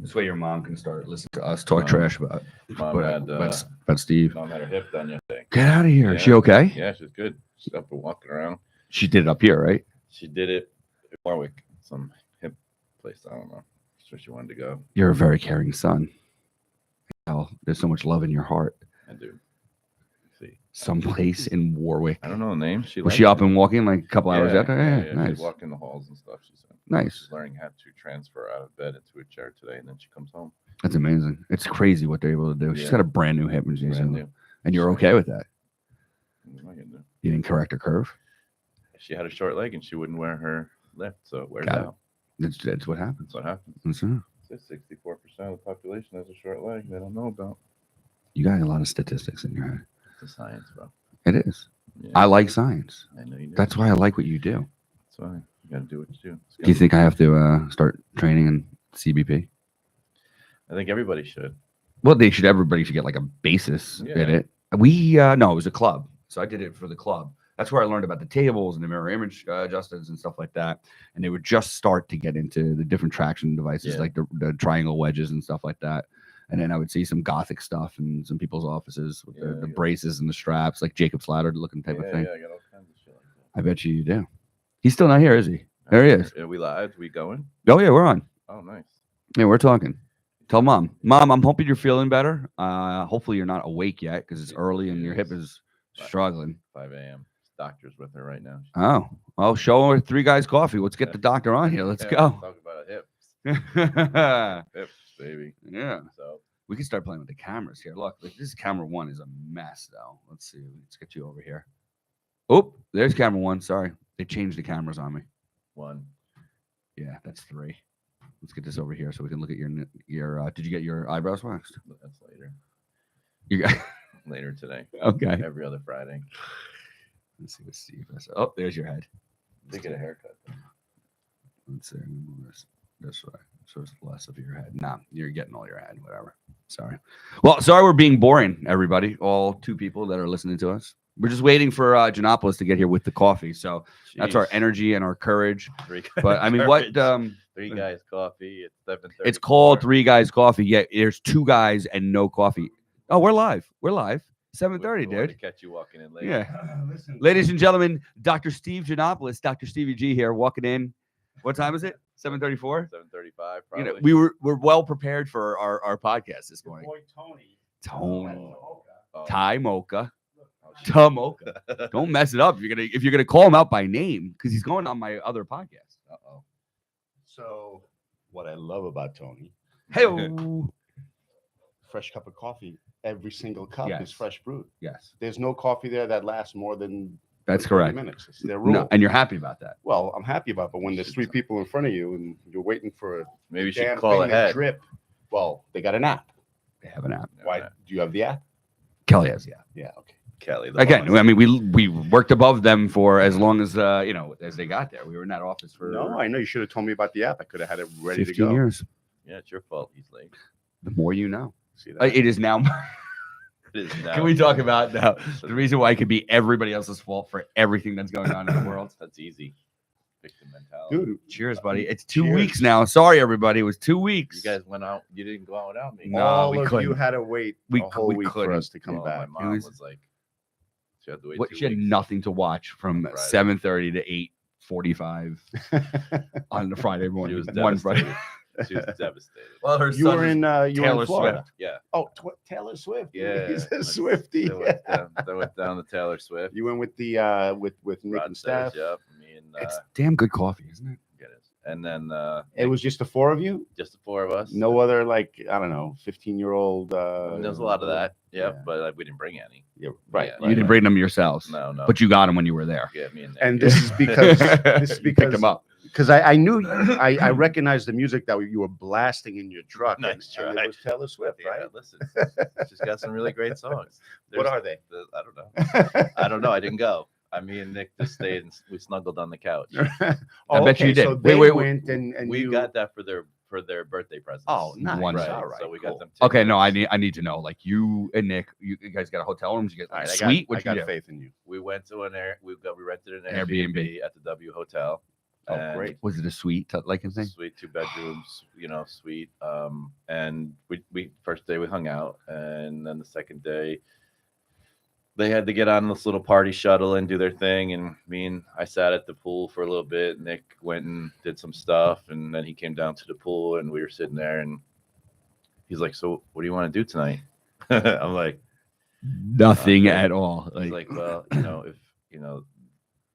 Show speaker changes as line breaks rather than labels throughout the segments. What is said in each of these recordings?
This way your mom can start listening to us talk trash about Steve.
Mom had her hip done yesterday.
Get out of here.
Yeah.
Is she okay?
Yeah, she's good. She's up and walking around.
She did it up here, right?
She did it in Warwick, some hip place. I don't know. That's where she wanted to go.
You're a very caring son. Hell, there's so much love in your heart.
I do. See.
Someplace in Warwick.
I don't know the name.
Was she up and walking like a couple hours after?
Yeah,
Nice.
She's walking the halls and stuff. She said.
Nice.
She's learning how to transfer out of bed into a chair today, and then she comes home.
That's amazing. It's crazy what they're able to do. She's got a brand new hip, and you're okay with that. You didn't correct her curve.
She had a short leg, and she wouldn't wear her lift, so it wears out.
That's what happens.
That's what happens.
That's it.
64% of the population has a short leg they don't know about.
You got a lot of statistics in your head.
It's a science, bro.
It is.
Yeah.
I like science.
I know you do.
That's why I like what you do.
That's why you got to do what you do.
Do you think I have to start training in CBP?
I think everybody should.
Well, everybody should get like a basis in it. No, it was a club. So I did it for the club. That's where I learned about the tables and the mirror image adjusters and stuff like that. And they would just start to get into the different traction devices, like the triangle wedges and stuff like that. And then I would see some gothic stuff in some people's offices with the braces and the straps, like Jacob's Ladder looking type of thing.
Yeah, I got all kinds of shit like that.
I bet you do. He's still not here, is he? There he is.
Are we live? Are we going?
Oh, yeah, we're on.
Oh, nice.
Yeah, we're talking. Tell Mom. Mom, I'm hoping you're feeling better. Hopefully you're not awake yet because it's early and your hip is struggling.
5 a.m. Doctor's with her right now.
Oh, show her 3 Guys Coffee. Let's get the doctor on here. Let's go.
Talk about hips. Hips, baby.
Yeah.
So
we can start playing with the cameras here. Look, this camera 1 is a mess, though. Let's see. Let's get you over here. Oh, there's camera 1. Sorry. They changed the cameras on me.
1.
Yeah, that's 3. Let's get this over here so we can look at your did you get your eyebrows waxed?
That's later.
You got
later today.
Okay.
Every other Friday.
Let's see what Steve has. Oh, there's your head.
They get a haircut.
Let's see. This way. So it's less of your head. Nah, you're getting all your head. Whatever. Sorry. Well, sorry we're being boring, everybody. All 2 people that are listening to us. We're just waiting for Janopolis to get here with the coffee. So that's our energy and our courage. But I mean, what?
3 Guys Coffee. It's 7:30.
It's called 3 Guys Coffee. Yeah, there's 2 guys and no coffee. Oh, we're live. 7:30, dude.
To catch you walking in later.
Yeah. Ladies and gentlemen, Dr. Steve Janopolis, Dr. Stevie G here, walking in. What time is it? 7:34?
7:35, probably.
We're well prepared for our podcast this morning.
Boy,
Tony. Ty Mocha. Mocha. Don't mess it up. If you're gonna call him out by name, because he's going on my other podcast.
So what I love about Tony,
hey,
fresh cup of coffee. Every single cup is fresh brewed.
Yes.
There's no coffee there that lasts more than
that's correct.
Minutes. It's their rule.
No, and you're happy about that.
Well, I'm happy about it, but when there's 3 people in front of you and you're waiting for a
maybe you should call ahead.
Drip. Well, they got an app.
They have an app.
Why do you have the app?
Kelly has, yeah.
Yeah, okay.
Kelly.
Again, I mean, we worked above them for as long as as they got there. We were in that office for.
No, I know you should have told me about the app. I could have had it ready to go.
15 years.
Yeah, it's your fault. He's late.
The more you know.
See that?
It is now.
It is now.
Can we talk about now the reason why it could be everybody else's fault for everything that's going on in the world?
That's easy. Victim mentality.
Dude, cheers, buddy. It's 2 weeks now. Sorry, everybody. It was 2 weeks.
You guys went out. You didn't go out without me.
No,
all
we
of
couldn't.
you had to wait a whole week for us to come back.
My mom was like, she had to wait.
She had nothing to watch from 7:30 to 8:45 on the Friday morning.
She was
one Friday.
She was devastated.
Well, her
you were in
Taylor
Florida.
Swift.
Yeah.
Oh, Taylor Swift.
Yeah.
He's a Swiftie.
They went down to Taylor Swift.
You went with the with Nick and Steph.
Yep. Me and
it's damn good coffee, isn't it?
It is. And then
it was just the 4 of you.
Just the 4 of us.
No other 15-year-old.
There's a lot of that. Yep. Yeah. But we didn't bring any.
Yeah, right.
You didn't bring them yourselves.
No.
But you got them when you were there.
Yeah, me and Nick.
And this is because
picked them up.
Because I knew I recognized the music that you were blasting in your truck.
Nice try.
And it was Taylor Swift, right?
Yeah, listen, she's got some really great songs.
What are they?
I don't know. I don't know. I didn't go. Me and Nick just stayed and we snuggled on the couch.
I bet you did.
So they went and
we got that for their birthday presents.
Oh, nice.
Right.
All right.
So we got them.
Okay, no, I need to know. Like you and Nick, you guys got a hotel room. You get a suite.
I got faith in you.
We went to we rented an
Airbnb
at the W Hotel.
Oh,
And
great.
Was it a suite like thing?
Sweet, 2 bedrooms, sweet. And we first day we hung out, and then the second day they had to get on this little party shuttle and do their thing. And I sat at the pool for a little bit. Nick went and did some stuff, and then he came down to the pool, and we were sitting there, and he's like, "So what do you want to do tonight?" I'm like,
Nothing at all.
he's like, "Well, if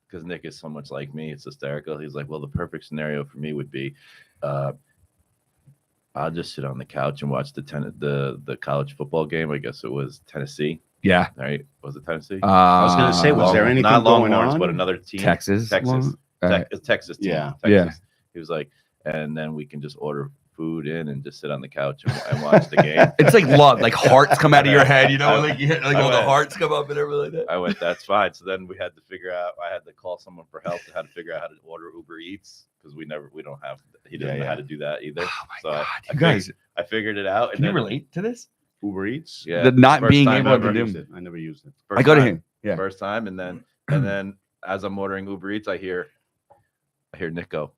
because Nick is so much like me, it's hysterical." He's like, "Well, the perfect scenario for me would be, I'll just sit on the couch and watch the college football game. I guess it was Tennessee,
yeah.
right? Was it Tennessee?
I was gonna say, was there anything
not
going
Longhorns,
on?
but another team,
Texas.
Texas, Texas team.
Yeah.
Texas.
Yeah.
He was like, and then we can just order food in and just sit on the couch and watch the game.
It's like love, like hearts come out of your head, like you hit, like
I
all the
went-
hearts come up and everything like that.
I went, that's fine. So then we had to figure out. I had to call someone for help to how to figure out how to order Uber Eats because we don't have. He didn't know how to do that either.
Oh my
So
God,
I
you guys,
I figured it out.
can you relate to this?
Uber Eats?
Yeah,
The not
first
being
time
able
ever.
to
Used
do.
it. I never used it.
I go to
time.
him. Yeah.
First time, and then as I'm ordering Uber Eats, I hear Nick go,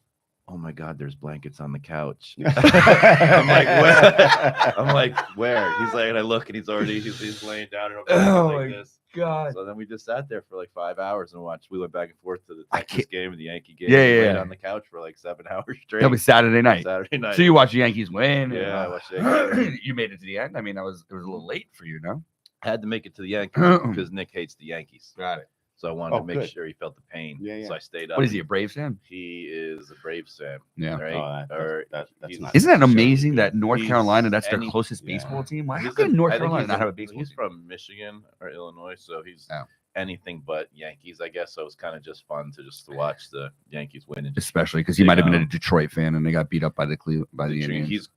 "Oh my God, there's blankets on the couch." I'm like, where? I'm like, where? He's like, and I look, and he's laying down in a blanket
Oh
like
my
this.
God.
So then we just sat there for like 5 hours and watched. We went back and forth to the
I
Texas
can't-
game and the Yankee game.
Yeah,
We
yeah,
laid
yeah.
on the couch for like 7 hours straight.
That was Saturday night.
Saturday night.
So you watched the Yankees win.
Yeah, I watched the Yankees win.
You made it to the end. I mean, it was a little late for you, no?
I had to make it to the Yankees because Nick hates the Yankees.
Got it.
So I wanted
Oh,
to make
good.
sure he felt the pain.
Yeah.
So I stayed up.
What is he, a Braves fan?
He is a Braves fan.
Yeah.
Right.
Oh, that's
he's-
not.
Isn't that
necessarily
amazing
good.
that North
He's-
Carolina, that's their
and he-
closest
yeah.
baseball team? Why? How
He's
can
a-
North
I think
Carolina
he's
not
a-
have a baseball
He's
team?
from Michigan or Illinois, so he's
Oh.
anything but Yankees, I guess. So it's kind of just fun to watch the Yankees win. And just
Especially because he
you
might have been a
know,
Detroit fan and they got beat up by the Indians.
He's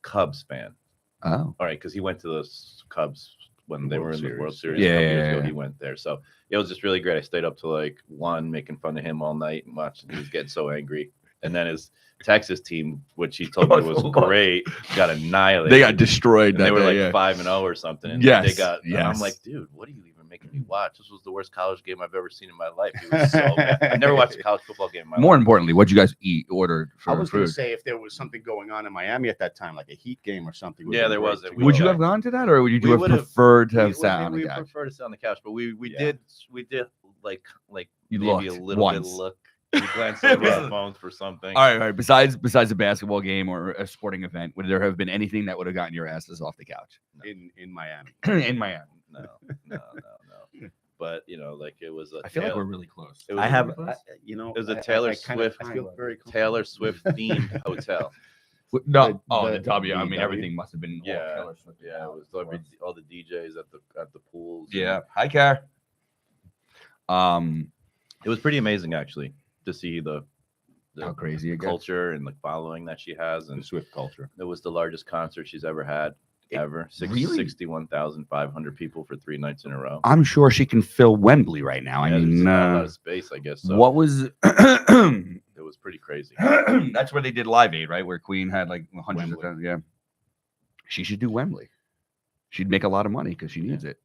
Cubs fan.
Oh.
All right, because he went to the Cubs when they were in the World Series.
Yeah,
a couple
yeah,
years ago.
yeah.
He went there, so it was just really great. I stayed up till like 1, making fun of him all night and watching. He was getting so angry, and then his Texas team, which he told me was great, got annihilated.
They got destroyed.
And they
that
were
day,
like 5-0 or something. And
Yes,
they got. And I'm
yes.
like, dude, what are you even making me watch? This was the worst college game I've ever seen in my life. He was so bad. I've never watched a college football game in my
More
life.
importantly, what'd you guys order for
I was going
food?
to say if there was something going on in Miami at that time, like a Heat game or something.
Yeah, there was.
Would you have gone to that, or would you
We
have
would've-
preferred to
We-
have sat on
we
the couch?
prefer to sit on the couch, but we
Yeah.
did like
You
maybe a
looked
little
once.
bit look. We glanced over our phones for something.
All right. Besides a basketball game or a sporting event, would there have been anything that would have gotten your asses off the couch
in Miami?
in Miami?
No. But like it was a.
I feel like we're really close.
It was
I
a-
have,
It
It was a Taylor Swift.
I feel very comfortable.
Taylor Swift themed hotel.
No,
The-
the W. I mean,
the
everything must have been. all
Yeah,
Taylor Swift.
Yeah, it was all the DJs at the pools.
Yeah. Hi, Car.
It was pretty amazing actually to see the
How crazy it gets.
culture and the following that she has,
The
and
Swift culture.
it was the largest concert she's ever had. Ever.
Really?
61,500 people for 3 nights in a row.
I'm sure she can fill Wembley right now.
Yeah,
I
there's
mean,
not a lot of space, I guess. So
what was?
it was pretty crazy.
That's where they did Live Aid, right? Where Queen had like hundreds of
Wembley.
thousands. Yeah. She should do Wembley. She'd make a lot of money because she needs it.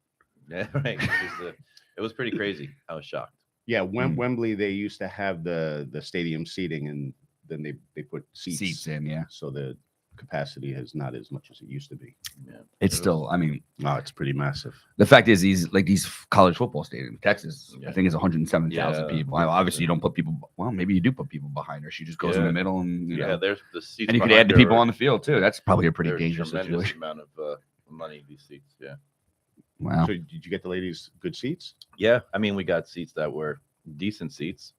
Yeah, right. It was pretty crazy. I was shocked.
Yeah,
Mm.
Wembley, they used to have the stadium seating, and then they put seats
in, yeah.
so the capacity is not as much as it used to be.
Yeah.
It's still, I mean,
No, it's pretty massive.
the fact is, these college football stadiums, Texas,
Yeah.
I think is 107,000
Yeah.
people. Obviously, you don't put people. Well, maybe you do put people behind her. She just goes in
Yeah.
the middle, and you
Yeah,
know,
there's the seats.
and you could
behind
add the
her
people
are-
on the field too. That's probably a pretty
they're
dangerous
tremendous
situation.
amount of money, these seats. Yeah.
Wow.
So did you get the ladies good seats?
Yeah. I mean, we got seats that were decent seats.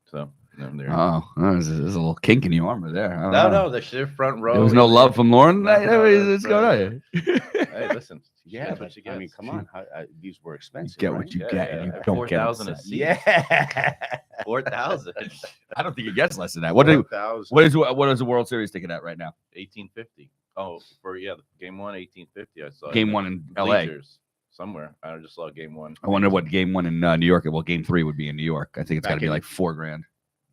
So, they're-
Oh, there's a little kink in the armor there. I don't
no,
know.
they're front row.
There was no love from Lauren.
No, no,
What's going on?
Hey, listen. she
Yeah,
gets
but
what she
I mean,
gets.
come on, these were expensive.
Get
right?
what you
Yeah,
get,
yeah,
and you
yeah.
don't get
4,000 a
upset.
seat.
Yeah,
4,000.
I don't think it gets less than that. What is the World Series ticket at right now?
1850. Oh, for the game 1, 1850. I saw it
Game
in
one
the
in LA.
bleachers somewhere. I just saw game 1.
I wonder what game one in New York. Well, game 3 would be in New York. I think it's got to
Back
be
in-
like $4,000.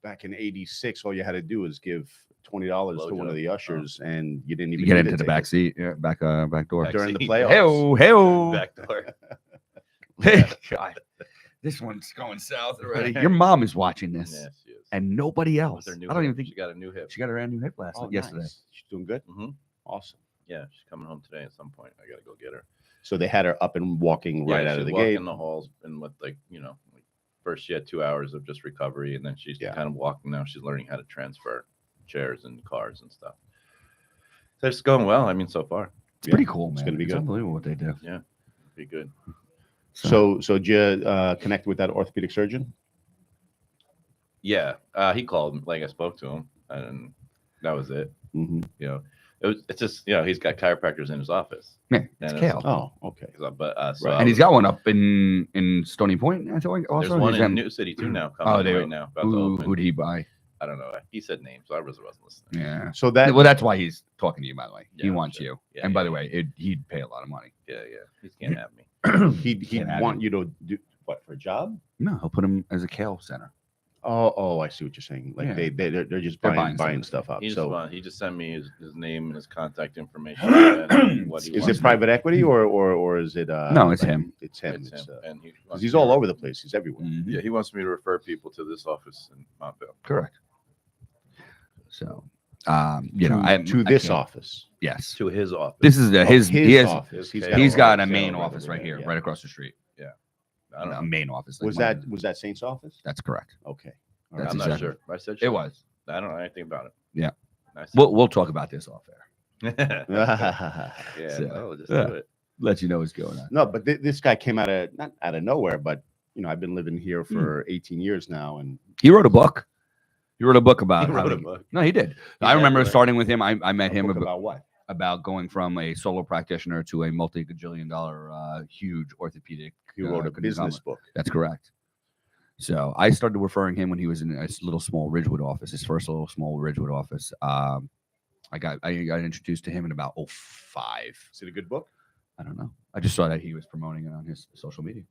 back in '86, all you had to do was give $20 to one of the ushers, and you didn't
You
even
get
need
into
a
the back
ticket.
seat, yeah, back door.
Back
during the
seat.
playoffs.
Hey-oh.
Back door.
Hey, God. This one's going south already. Your mom is watching this.
Yeah, she is.
and nobody else.
With her new
I don't
hip.
even think
she got a new hip.
she got her new hip yesterday.
Nice. She's doing good.
Mm-hmm.
Awesome.
Yeah, she's coming home today at some point. I gotta go get her.
So they had her up and walking right out of the gate.
In the halls, and with first she had 2 hours of just recovery, and then she's kind of walking now. She's learning how to transfer chairs and cars and stuff. So it's going well. I mean, so far.
It's pretty cool, man.
It's gonna be good.
Unbelievable what they do.
Yeah, be good.
So did you connect with that orthopedic surgeon?
Yeah, he called. Like I spoke to him, and that was it.
Mm-hmm.
It's just he's got chiropractors in his office.
Yeah, it's Kale.
Oh, okay.
But
and he's got one up in Stony Point. I think also
there's one in New City too now. Coming right now.
Who did he buy?
I don't know. He said names, so I wasn't listening.
Yeah.
So
that's why he's talking to you, by the way.
Yeah,
he wants
sure.
you.
Yeah,
and by the way, he'd pay a lot of money.
Yeah. He can't have me.
He'd want you to do what, for a job?
No, he'll put him as a Kale center.
Oh, I see what you're saying. Like they're just buying stuff up.
He just sent me his name and his contact information.
Is it private equity or is it?
No, it's him.
It's him.
And
he's all over the place. He's everywhere.
Mm-hmm.
Yeah, he wants me to refer people to this office in Montville.
Correct. So,
to this office.
Yes,
to his office.
This is his
office.
He's got a main office right here, right across the street.
Yeah, I don't know.
A main office.
Was that Saint's office?
That's correct.
Okay.
I'm not sure. I said
it was.
I don't know anything about it.
Yeah. We'll talk about this off air.
Just do it.
Let you know what's going on.
No, but this guy came not out of nowhere, but I've been living here for 18 years now, and
he wrote a book. He wrote a book about. No, he did. I remember starting with him. I met him
about what?
About going from a solo practitioner to a multi-gajillion-dollar huge orthopedic.
He wrote a business book.
That's correct. So I started referring him when he was in a little small Ridgewood office, his first little small Ridgewood office. I got introduced to him in about 2005.
Is it a good book?
I don't know. I just saw that he was promoting it on his social media.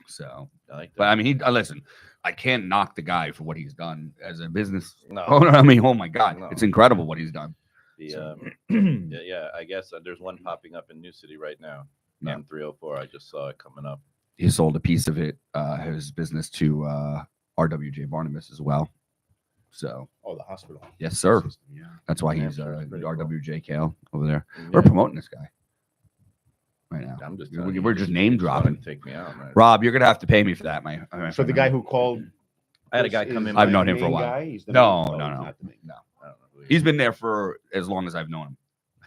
So,
I like that.
but I mean, listen, I can't knock the guy for what he's done as a business.
No.
Oh my God,
No.
it's incredible what he's done.
I guess there's one popping up in New City right now.
Yeah.
M304. I just saw it coming up.
He sold a piece of it, his business to RWJ Barnabas as well. So,
the hospital.
Yes, sir.
Yeah.
That's why
Yeah,
he's
pretty
RWJ Kale over there.
Yeah.
We're promoting this guy right now.
I'm just
we're just name dropping.
Take me out, man.
Rob, you're gonna have to pay me for that, my
So the guy who called,
I had a guy come in.
I've known him for a while. No.
I don't know who he
He's
is.
been there for as long as I've known him.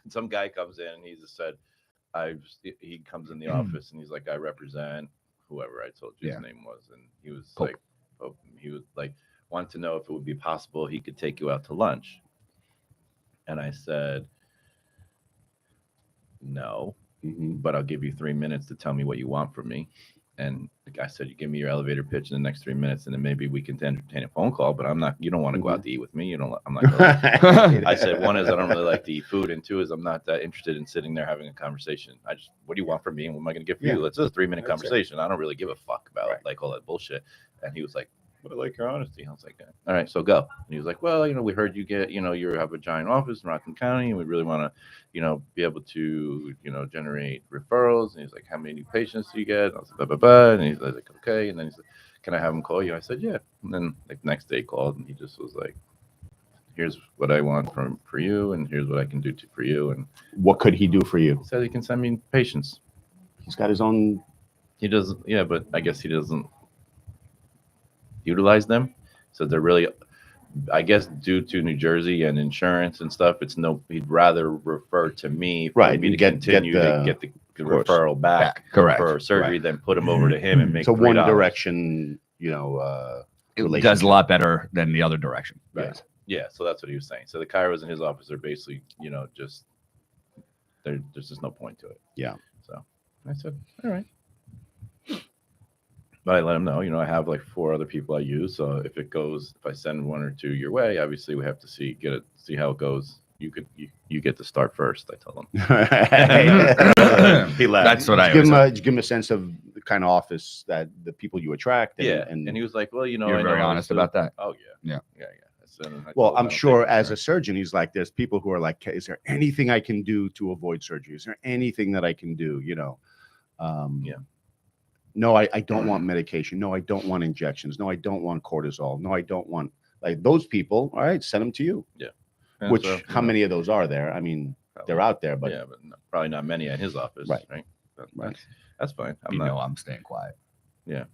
Some guy comes in and he just said, he comes in the office and he's like, I represent whoever I told you his name was. And he was like, wanted to know if it would be possible he could take you out to lunch. And I said, no, but I'll give you 3 minutes to tell me what you want from me. And the guy said, you give me your elevator pitch in the next 3 minutes, and then maybe we can entertain a phone call, but you don't want to go out to eat with me. I'm not going I said, one is I don't really like to eat food, and two is I'm not that interested in sitting there having a conversation. What do you want from me, and what am I going to get for you? Let's do a 3-minute conversation. I don't really give a fuck about like all that bullshit. And he was like, but I like your honesty. I was like, all right, so go. And he was like, well, we heard you you have a giant office in Rockland County, and we really want to, be able to, generate referrals. And he's like, how many patients do you get? And I was like, blah, blah, blah. And he's like, okay. And then he's like, can I have him call you? I said, yeah. And then the next day he called, and he just was like, here's what I want for you, and here's what I can do for you. And
what could he do for you?
He said he can send me patients.
He's got his own.
He doesn't. Yeah, but I guess he doesn't utilize them. So they're really, I guess, due to New Jersey and insurance and stuff, he'd rather refer to me for me to continue to get the referral back
correct,
for surgery than put him over to him and make
so
$3.
one direction,
it does a lot better than the other direction.
Right.
Yeah, so that's what he was saying. So the chiros in his office are basically, just there's just no point to it.
Yeah.
So I said, all right. But I let him know, I have like 4 other people I use. So if I send 1 or 2 your way, obviously we have to see how it goes. You get to start first. I told him.
He laughed.
That's what I
give him a sense of the kind of office that the people you attract.
And he was like, well,
you're very honest about that.
Oh yeah.
Well, I'm sure as a surgeon, he's like, there's people who are like, is there anything I can do to avoid surgery? Is there anything that I can do? No, I don't want medication. No, I don't want injections. No, I don't want cortisol. No, I don't want Like those people, all right, send them to you.
And
Which,
so,
how many of those are there? I mean, they're out there, but
but probably not many at his office,
Right.
right? But
Right.
That's fine.
I'm staying quiet.
Yeah.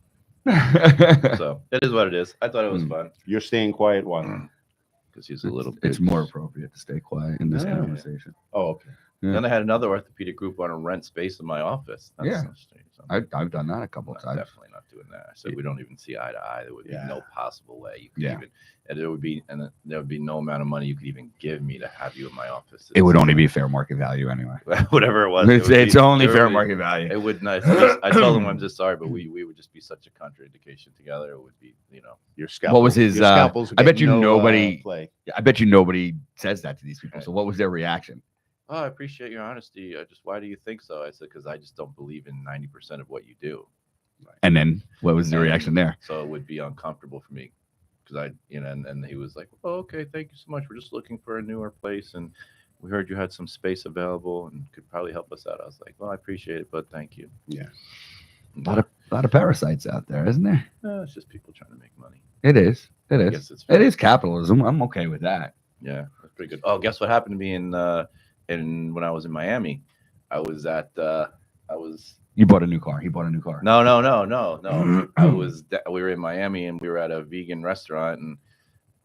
So it is what it is. I thought it was fun
you're staying quiet. Why?
because he's a little.
It's more appropriate to stay quiet in this
Yeah.
conversation.
Oh, okay.
Yeah.
Then I had another orthopedic group want to rent space in my office.
Yeah.
So
I've done that a couple
I'm
of times.
definitely not doing that. I said we don't even see eye to eye. There would be
Yeah.
no possible way you could
Yeah.
even, and there would be no amount of money you could even give me to have you in my office.
It would only be fair market value anyway.
Whatever it was.
It's only fair market value.
It would not. I told him I'm just sorry, but we would just be such a contraindication together. It would be,
Your scalpel.
What was his?
Your scalpels
I bet
get
you
no,
nobody.
play.
I bet you nobody says that to these people.
Right.
So what was their reaction?
Oh, I appreciate your honesty. Why do you think so? I said, because I just don't believe in 90% of what you do.
And then what was the reaction there?
So it would be uncomfortable for me because and he was like, oh, okay, thank you so much. We're just looking for a newer place. And we heard you had some space available and could probably help us out. I was like, well, I appreciate it, but thank you.
Yeah.
A lot of parasites out there, isn't there?
It's just people trying to make money.
It is.
I
It
guess
is.
it's
It is capitalism. I'm okay with that.
Yeah, that's pretty good. Oh, guess what happened to me in when I was in Miami?
You bought a new car. He bought a new car.
No. We were in Miami and we were at a vegan restaurant and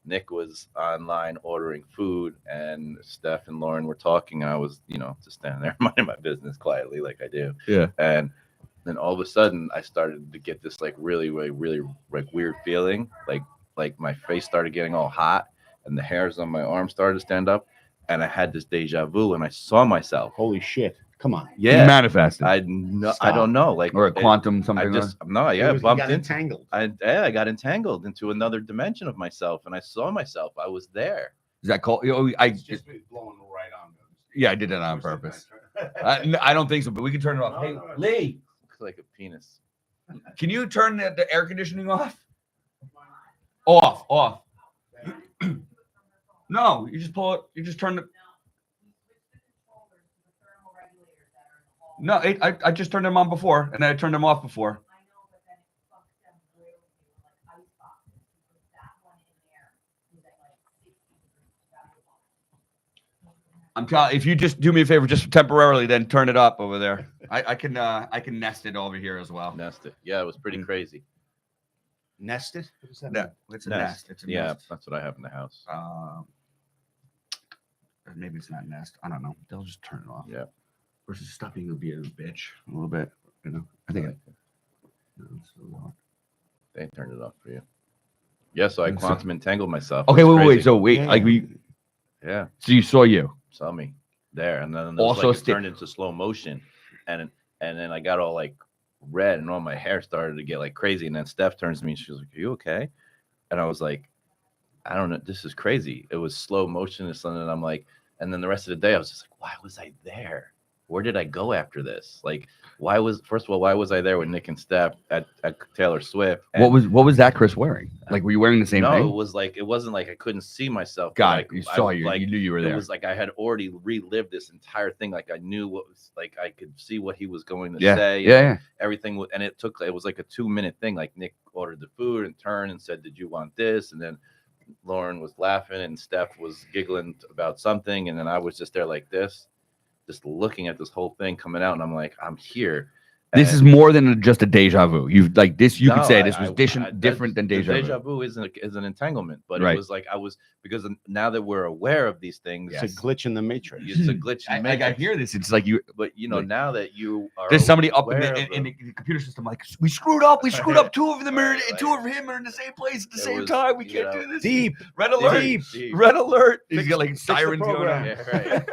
Nick was online ordering food and Steph and Lauren were talking. And I was, just standing there minding my business quietly like I do.
Yeah.
And then all of a sudden I started to get this like really, really, really like weird feeling. Like my face started getting all hot and the hairs on my arm started to stand up. And I had this deja vu and I saw myself.
Holy shit. Come on.
Yeah.
Manifested.
I don't know. Like
or a quantum something.
bumped into
entangled.
I got entangled into another dimension of myself, and I saw myself. I was there.
Is that called?
It's just blowing right on.
Yeah, I did that on purpose. I don't think so, but we can turn it off. Hey, Lee,
Looks like a penis.
can you turn the air conditioning off? Off. No, you just pull it. You just turn the. No, I just turned them on before, and then I turned them off before. I'm telling. If you just do me a favor, just temporarily, then turn it up over there. I can nest it over here as well.
Nest it. Yeah, it was pretty crazy.
Nested? What is that?
No, it's a nest. It's a nest.
That's what I have in the house.
Maybe it's not nest. I don't know. They'll just turn it off.
Yeah.
Versus stopping to be a bitch a little bit. I think
They turned it off for you. Yeah, so I quantum entangled myself.
Okay,
It was
wait.
crazy.
So wait,
Yeah,
So you saw you.
saw me there, and then
Also
it turned into slow motion, and then I got all like red, and all my hair started to get like crazy. And then Steph turns to me, and she was like, "Are you okay?" And I was like, "I don't know. This is crazy." It was slow motion and something. And I'm like, and then the rest of the day, I was just like, "Why was I there? Where did I go after this? Like, why was I there with Nick and Steph at Taylor Swift? And
What was that Chris wearing? Like, were you wearing the same
no,
thing?
it wasn't like I couldn't see myself.
Got
like,
it. You saw you.
Like,
you knew you were
it
there.
was like I had already relived this entire thing. Like I knew what was like I could see what he was going to say.
Yeah.
Everything and it was like a 2-minute thing. Like Nick ordered the food and turned and said, "Did you want this?" And then Lauren was laughing and Steph was giggling about something, and then I was just there like this, just looking at this whole thing coming out, and I'm like, I'm here.
This is more than just a deja vu. You like this. You could say this was
I
different than deja vu.
Deja vu is an entanglement, but
Right.
it was like because now that we're aware of these things,
It's a glitch in the matrix.
it's a glitch in the
I
matrix.
hear this. It's like you.
But now that you are,
There's somebody up in
aware
the
of
computer system. Like we screwed up. We screwed up. Two of them are two of him are in the same place at the same time. We can't do this.
Deep.
Red alert.
Deep.
Red alert. He's
Fix-
got like
fix the
sirens going
program.
on.
Yeah, right.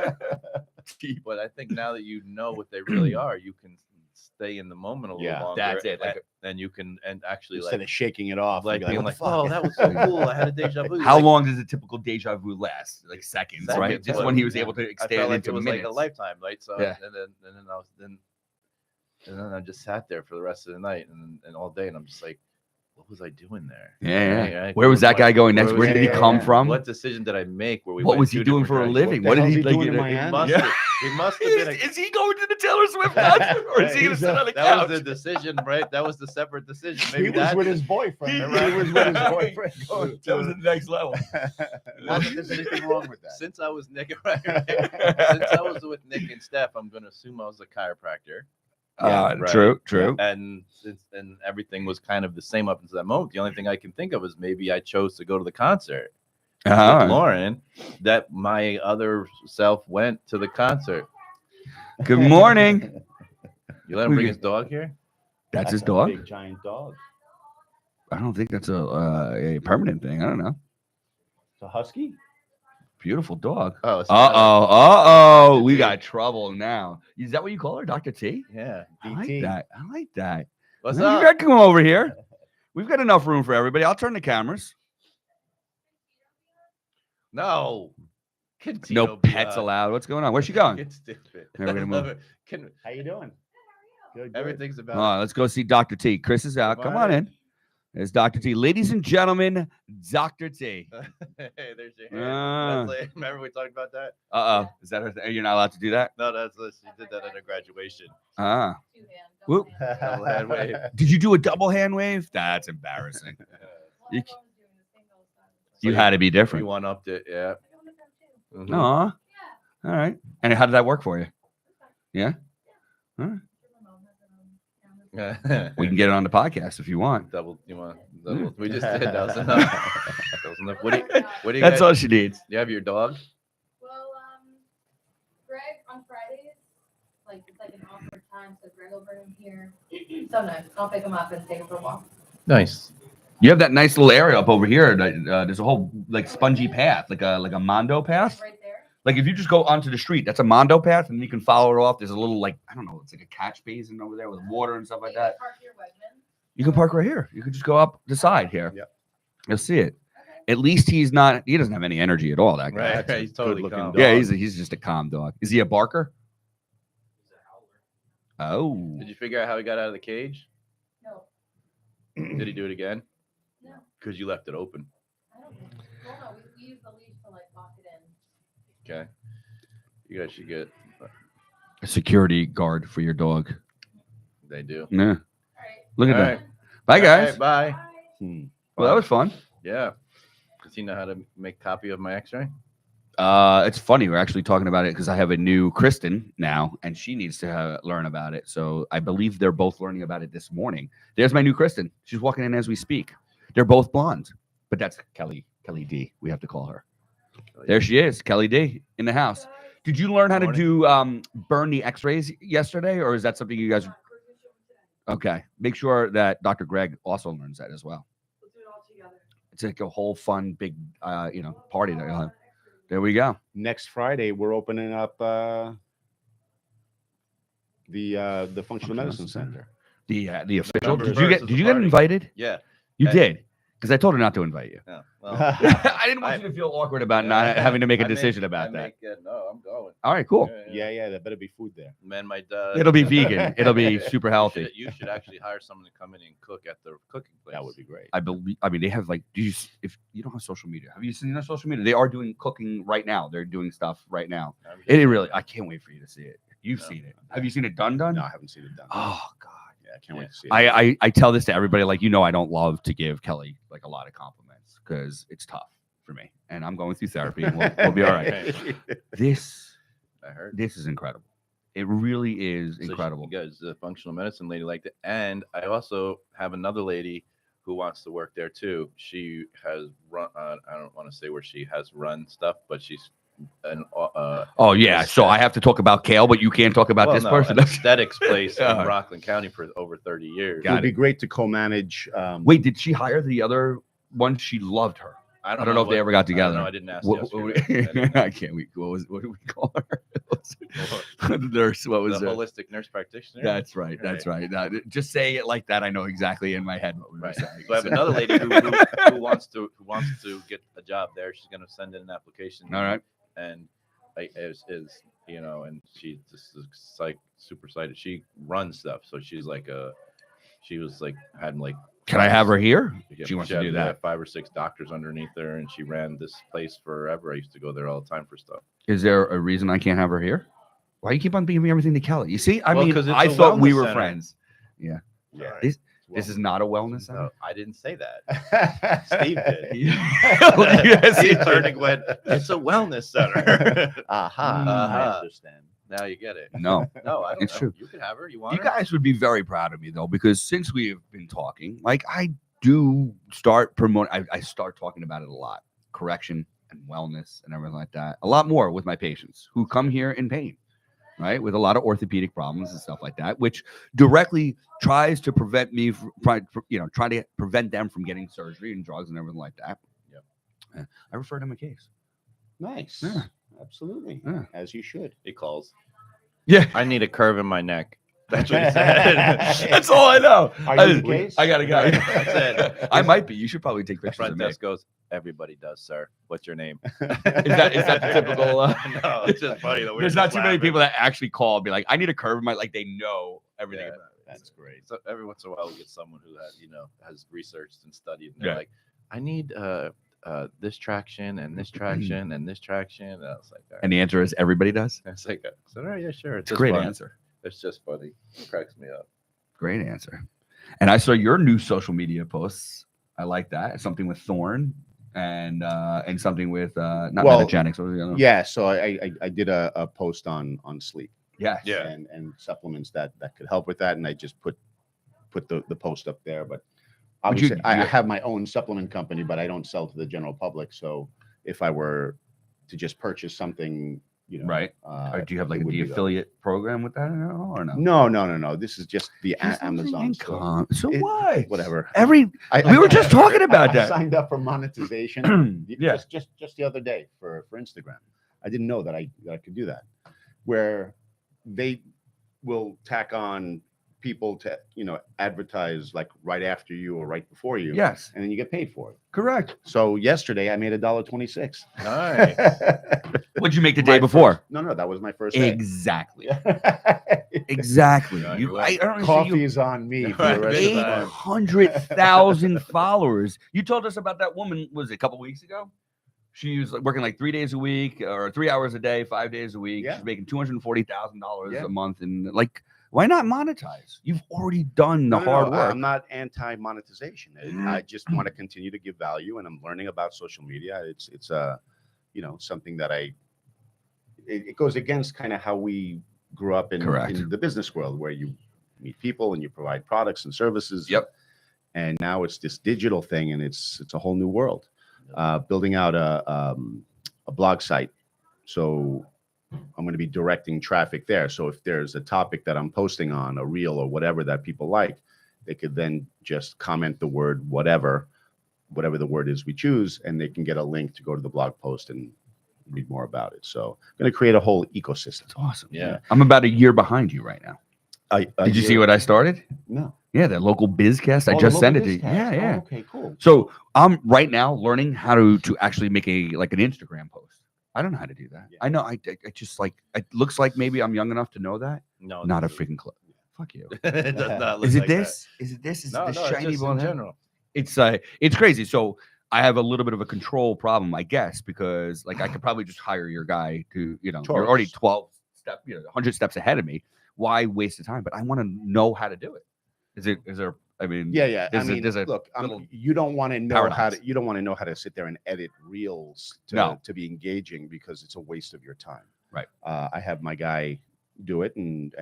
But I think now that you know what they really are, you can stay in the moment a little longer.
That's it. Like,
and you can actually
Instead of shaking it off.
like
and be
being
"What
like,
the fuck?"
oh, that was so cool. I had a deja vu.
how
Like,
long does a typical deja vu last? Like seconds, right?
Seconds,
This
but
one he was able to
I
extend
felt like
into
it was
minutes.
like a lifetime, right? So
Yeah.
and then I just sat there for the rest of the night and all day, and I'm just like, what was I doing there?
Yeah.
Right?
Where was that guy going next? Where did he come
yeah.
from?
What decision did I make? Where we
What
went
was he
two
doing
different
for a
directions?
living?
the
What did
hell's
he
he doing
like,
in
He
Miami?
must
Yeah.
have. He must have been.
Is he going to the Taylor Swift concert, or is he going to
He's,
sit on the
That
couch?
was the decision, right? That was the separate decision.
He
Maybe
was
that's
with
it.
his boyfriend.
He
He was with his boyfriend. Going
That was
to,
the next level.
not that there's anything wrong with that.
Since I was Nick, since I was with Nick and Steph, I'm going to assume I was a chiropractor. Right.
True.
And everything was kind of the same up until that moment. The only thing I can think of is maybe I chose to go to the concert with Lauren. That my other self went to the concert.
Good morning.
You let him bring his dog here?
That's his
a
dog.
big giant dog.
I don't think that's a permanent thing. I don't know.
It's a husky.
Beautiful dog.
Oh,
We got trouble now. Is that what you call her, Dr. T?
Yeah.
I like
DT.
that. I like that.
What's
You
up?
got to come over here. We've got enough room for everybody. I'll turn the cameras.
No.
No pets allowed. What's going on? Where's she going?
It's stupid.
We're gonna
I
move.
love it.
How you doing? Good.
Everything's about.
Oh, let's go see Dr. T. Chris is out. Come on in. There's Dr. T. Ladies and gentlemen, Dr. T.
Hey, there's your hand. That's remember we talked about that?
Is that her thing? You're not allowed to do that?
No, she did that at her graduation.
Whoop.
Double hand wave.
Did you do a double hand wave? That's embarrassing. You
So
had to be
You
different.
one upped it, yeah. Mhm.
Aw. All right. And how did that work for you? Yeah? All right. We can get it on the podcast if you want.
Double. You want double? We just did. That was enough. That was enough. What do you
That's
guys,
all she needs.
Do you have your dog?
Well, Greg on Fridays, it's like an awkward time, so Greg will bring him here. Sometimes I'll pick him up and take him for a walk.
Nice.
You have that nice little area up over here. There's a whole like spongy path, like a Mondo path.
Right there.
Like if you just go onto the street, that's a Mondo path, and you can follow it off. There's a little I don't know, it's like a catch basin over there with water and stuff like that.
Park here, Wegmans.
You can park right here. You can just go up the side here.
Yep.
You'll see it.
Okay.
At least he doesn't have any energy at all. That guy.
Right.
That's a
He's totally
good-looking
calm.
dog.
Yeah, he's just a calm dog. Is he a barker? Oh.
Did you figure out how he got out of the cage?
No,
Did he do it again?
no,
Because you left it open.
I don't know. Well, no, we use the leash to lock it in.
Okay. You guys should get.
A security guard for your dog.
They do.
Yeah.
All right.
Look at
All
that.
right.
Bye,
All
guys.
right, bye.
Bye.
Well, that was fun.
Yeah. Does he know how to make copy of my X-ray?
It's funny. We're actually talking about it because I have a new Kristen now, and she needs to learn about it. So I believe they're both learning about it this morning. There's my new Kristen. She's walking in as we speak. They're both blonde, but that's Kelly D. We have to call her. There she is, Kelly D. in the house. Did you learn how to do burn the X-rays yesterday, or is that something you guys? Okay, make sure that Dr. Greg also learns that as well.
We'll do it all together.
It's like a whole fun big, party that you'll have. There we go.
Next Friday, we're opening up the Functional Medicine Center.
The official.
November
Did you
1st
get
is
Did
the
you get
party.
invited?
Yeah.
You
Hey.
did, because I told her not to invite you.
Yeah. Well,
I didn't want you to feel awkward about not having to make a decision about that.
No, I'm going.
All right, cool.
Yeah, there better be food there.
Man, my
It'll be vegan. It'll be super healthy.
You should actually hire someone to come in and cook at the cooking place.
That would be great.
I believe. I mean, they have if you don't have social media, have you seen their social media? They are doing cooking right now. They're doing stuff right now.
I'm just-
It really. I can't wait for you to see it. You've
No.
seen it. Have you seen it done?
No, I haven't seen it done.
Oh God.
Yeah, I can't wait to see it.
I tell this to everybody. I don't love to give Kelly a lot of compliments because it's tough for me, and I'm going through therapy, and we'll be all right. This
I heard.
is incredible. It really is
So she-
incredible.
You guys, the functional medicine lady liked it, and I also have another lady who wants to work there too. She has run. I don't want to say where she has run stuff, but she's an.
Oh yeah, so I have to talk about Kale, but you can't talk about this person.
An aesthetics place
Yeah.
in Rockland County for over 30 years.
It would be great to co-manage.
Wait, did she hire the other one? She loved her. I don't know if they ever got together.
I didn't ask
What,
yesterday.
I can't. What did we call her? The nurse. What was
the
it?
holistic nurse practitioner.
That's right. That's right. Just saying it like that, I know exactly in my head what we were
Right.
saying.
So I have another lady who wants to get a job there. She's going to send in an application.
All right.
And and she just is like super excited. She runs stuff, so she's like she was like had like
Can I have her here?
Yeah,
She wants to
had,
do that.
5 or 6 doctors underneath her, and she ran this place forever. I used to go there all the time for stuff.
Is there a reason I can't have her here? Why you keep on giving me everything to Kelly? You see, I
Well,
mean,
'cause it's
I
a
thought we
wellness
were
center.
friends. Yeah.
Yeah.
This is not a wellness center.
No, I didn't say that. Steve did.
Yes, he
Steve
did.
turned and went, it's a wellness center.
Aha.
Mm.
I understand.
Now you get it.
No,
No, I don't
It's
know.
true.
You can have her. You want
you
her?
guys would be very proud of me though, because since we've been talking, like I do start promoting. I start talking about it a lot, correction and wellness and everything like that. A lot more with my patients who come here in pain, right, with a lot of orthopedic problems and stuff like that, which directly tries to prevent me from, trying to prevent them from getting surgery and drugs and everything like that.
Yep.
I refer them a case.
Nice.
Yeah.
Absolutely.
Yeah.
As you should.
He calls.
Yeah,
I need a curve in my neck. That's what he said.
that's all I know.
Are you the case?
I got a guy.
That's it.
I might be. You should probably take
The
pictures
front
of me.
desk goes, everybody does, sir. What's your name?
Is that the typical?
No, it's just funny. That we're
There's
just
not too many
laughing.
people that actually call and be like, "I need a curve in my," like they know everything
Yeah.
about it.
That's great.
So every once in a while, we get someone who has researched and studied, and they're
Yeah.
like, I need this traction and this traction and this traction. And I was like, all right.
And the answer is everybody does.
It's like, all right, yeah, sure.
It's a great
fun.
answer.
It's just funny. It cracks me up.
Great answer. And I saw your new social media posts. I like that. Something with Thorn and something with not Metagenics. What was the other one?
Yeah. So I did a post on sleep.
Yes.
Yeah.
And supplements that could help with that, and I just put the post up there. But
Would you-
obviously, I have my own supplement company, but I don't sell to the general public. So if I were to just purchase something,
Right. Or do you have like
it
a
would be the-
affiliate program with that at all, or no?
No. This is just the
Just
Amazon store.
income. So
It-
what?
Whatever.
We were just talking about
I
that.
signed up for monetization
Yeah.
just the other day for Instagram. I didn't know that I could do that, where they will tack on people to advertise like right after you or right before you.
Yes.
And then you get paid for it.
Correct.
So yesterday I made $1.26.
Nice.
What'd you make the day before?
No, that was my first day.
Exactly. Exactly.
Yeah,
You,
you
I don't see
Coffee
you.
is on me for the rest of the month.
800,000 followers. You told us about that woman, was it a couple weeks ago? She was like working like 3 days a week or 3 hours a day, 5 days a week.
Yeah.
She's making $240,000
Yeah.
a month. And like, why not monetize? You've already done the hard work.
I'm not anti-monetization. I just want to continue to give value, and I'm learning about social media. It's something that it goes against kind of how we grew up in the business world, where you meet people and you provide products and services.
Yep.
And now it's this digital thing, and it's a whole new world. Building out a blog site, so I'm going to be directing traffic there. So if there's a topic that I'm posting on, a reel or whatever that people like, they could then just comment the word whatever the word is we choose, and they can get a link to go to the blog post and read more about it. So I'm going to create a whole ecosystem.
It's awesome.
Yeah.
I'm about a year behind you right now. Did you see what I started?
No.
Yeah, the local BizCast. I
Oh,
just
the
sent it
local
to you.
Bizcast.
Yeah, yeah.
Oh, okay, cool.
So I'm right now learning how to actually make an Instagram post. I don't know how to do that.
Yeah.
I know. I just like, it looks like maybe I'm young enough to know that.
No,
Not a
it
freaking clue. Fuck you.
does not look
Is it
like that.
this? Is it this? Is
No,
it this
no, it's
shiny
just in
blonde hair?
general.
It's crazy. So I have a little bit of a control problem, I guess, because like I could probably just hire your guy to, you're already 12 step, 100 steps ahead of me. Why waste the time? But I want to know how to do it. Is there? I mean,
Yeah.
there's a
Look,
little
you don't want to know
paradox.
you don't want to know how to sit there and edit reels
No.
to be engaging, because it's a waste of your time.
Right.
I have my guy do it, and